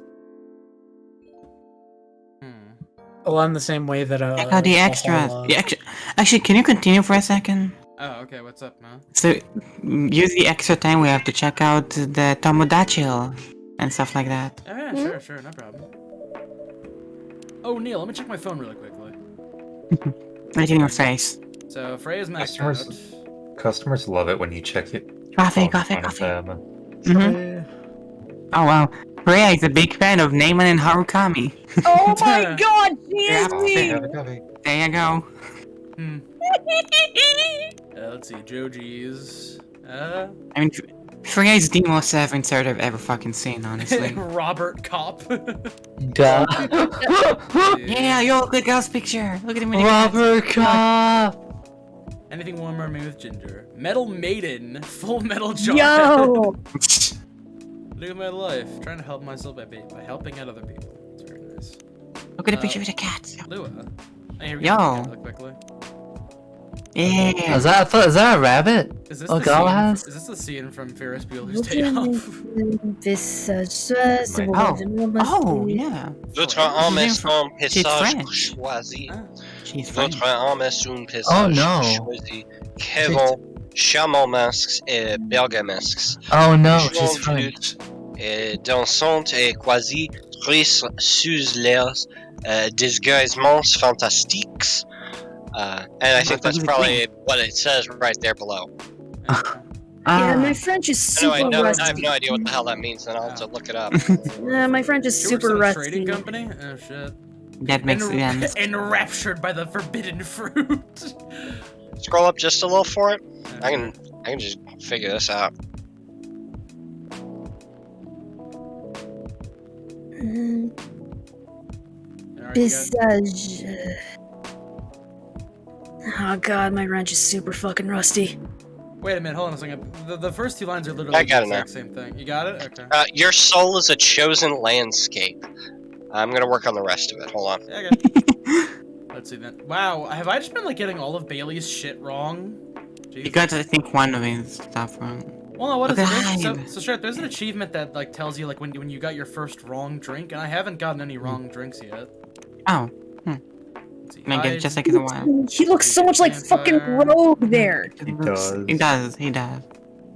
Along the same way that Check out the the extras. whole, The extra. Actually, can you continue for a second? Oh, okay, what's up, man? So, use the extra time we have to check out the Tomodachi and stuff like that. Oh yeah, sure, no problem. Oh, Neil, let me check my phone really quickly. Right in your face. So Freya's maxed Customers- out. Customers love it when you check it. Coffee, phone coffee, in front of coffee. them. Mm-hmm. Oh wow. Freya is a big fan of Neyman and Harukami. Oh my god, she Yeah. is me! Coffee. There you go. Hmm. Let's see, Joji's. I mean, Freya is the most self-insert I've ever fucking seen, honestly. Robert Kopp. Duh. Yeah, yo, look at Girl's picture. Look at him in the Robert Kopp. Anything warmer me with ginger. Metal Maiden. Full Metal Jacket. Yo! Look at my life. Trying to help myself by helping out other people. It's very nice. Look at the picture with the cat. Lua. Hey, here we Yo. go. Really quickly. Yeah. Is that a rabbit? Is this Oh, the Galahad? scene? Is this the scene from Ferris Bueller's Day Off? This Oh, yeah. Votre âme est un She's paysage French. choisi. She's French. Votre âme est un paysage Oh, no. choisi. Kevin, Chamonmasques et Bergamasques. Oh no, Jean she's Duc French. Et dansante et quasi triste sous les disguisements fantastiques. And I think that's probably what it says right there below. Yeah, my French is I know, super rusty. I have no idea what the hell that means, and I'll have to look it up. My French is She works super at a rusty. trading company? Oh shit. That makes sense. Enraptured by the forbidden fruit. Scroll up just a little for it. I can just figure this out. Visage. Oh god, my French is super fucking rusty. Wait a minute, hold on a second. The first 2 lines are literally I got the it exact same thing. You got it? Okay. Your soul is a chosen landscape. I'm gonna work on the rest of it. Hold on. Yeah, okay. Let's see then. Wow, have I just been like getting all of Bailey's shit wrong? You Jesus. got, I think, one of his stuff wrong. Well, no, what is Look it? at So, Hyde. so Strat, there's an achievement that like tells you like when you got your first wrong drink, and I haven't gotten any wrong drinks yet. Oh, Let's see. I guess Hyde, just like a while. He looks so much like fucking Rogue there. He does. He does. He does.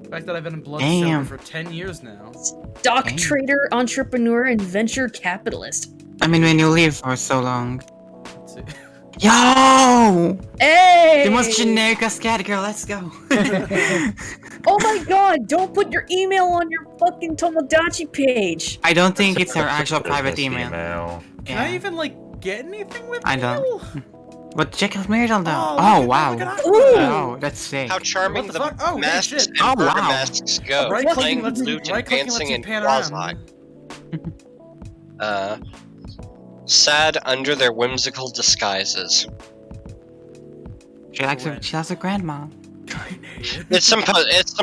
the fact that I've been in Bloodstone Damn. for 10 years now. Stock Dang. trader, entrepreneur, and venture capitalist. I mean, when you live for so long. Let's see. Yo! Hey! The most generic category. Let's go. Oh my god, don't put your email on your fucking Tomodachi page. I don't think it's our actual Business private email. Can I even like get anything with I don't. Neil? But check out Myrtle though. Oh, Oh, look wow. at that. Ooh. Oh, that's sick. How charming What the, the fuck? Oh, wait, masks shit. and Oh, wow. Bergamasques go, Right-clicking playing lets you- flute and right-clicking lets dancing you in pan quasi. around. Sad under their whimsical disguises. She likes her. She has a grandma. It's some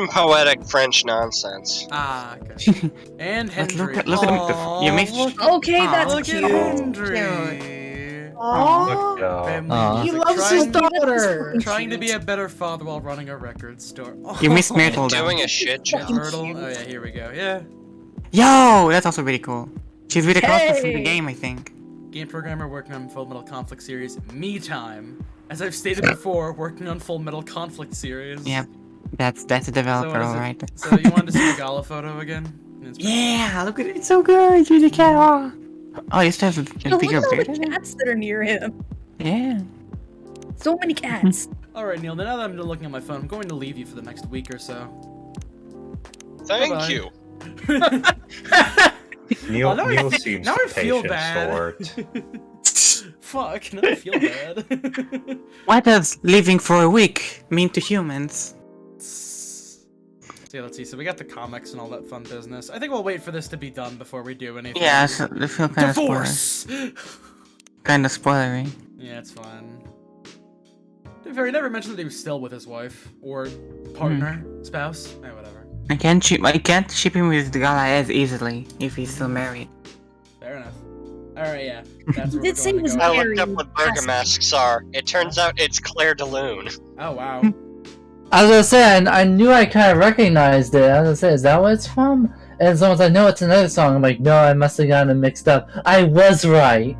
poetic French nonsense. Ah, okay. And But Hendry. look at Aw, you missed. look- Okay, Aw, that's Look cute. at Hendry. Aww. Family Aw. He music, loves his trying- daughter. Trying to be a better father while running a record store. You missed Myrtle though. Doing a shit job. Myrtle. Oh yeah, here we go. Yeah. Yo, that's also really cool. She's really close from the Hey. game, I think. Game programmer working on Full Metal Conflict series. Me time. As I've stated before, working on Full Metal Conflict series. Yep. That's a developer, what is it? alright. So you wanted to see the Gala photo again? It's pretty- Yeah, look at it. It's so good. She's a cat. Oh, I used to have a Look bigger at all beard. the cats that are near him. Yeah. So many cats. Alright, Neil, now that I'm looking at my phone, I'm going to leave you for the next week or so. Thank Bye-bye. you. Neil, Oh, now I Neil fe- seems now I feel patient bad. sort. fuck? Now I feel bad. What does living for a week mean to humans? So yeah, let's see. So we got the comics and all that fun business. I think we'll wait for this to be done before we do anything. Yeah, so I feel kind of Divorce! kind of spoilery. Yeah, it's fine. To be fair, he never mentioned that he was still with his wife or partner, spouse. Eh, whatever. I can't ship him with the guy as easily if he's still married. Fair enough. Alright, yeah. That's where did we're say going he to was go. I married. looked up what burger masks are. It turns out it's Claire de Lune. Oh, wow. I was gonna say, I knew I kind of recognized it. I was gonna say, is that what it's from? And someone's like, no, it's another song. I'm like, no, I must have gotten it mixed up. I was right.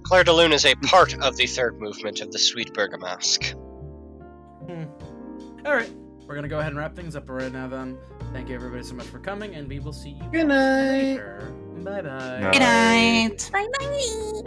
Claire de Lune is a part of the third movement of the Sweet Burger Mask. Alright, we're gonna go ahead and wrap things up right now then. Thank you everybody so much for coming, and we will see you Good night. later. Bye-bye. No. Good night. Bye bye.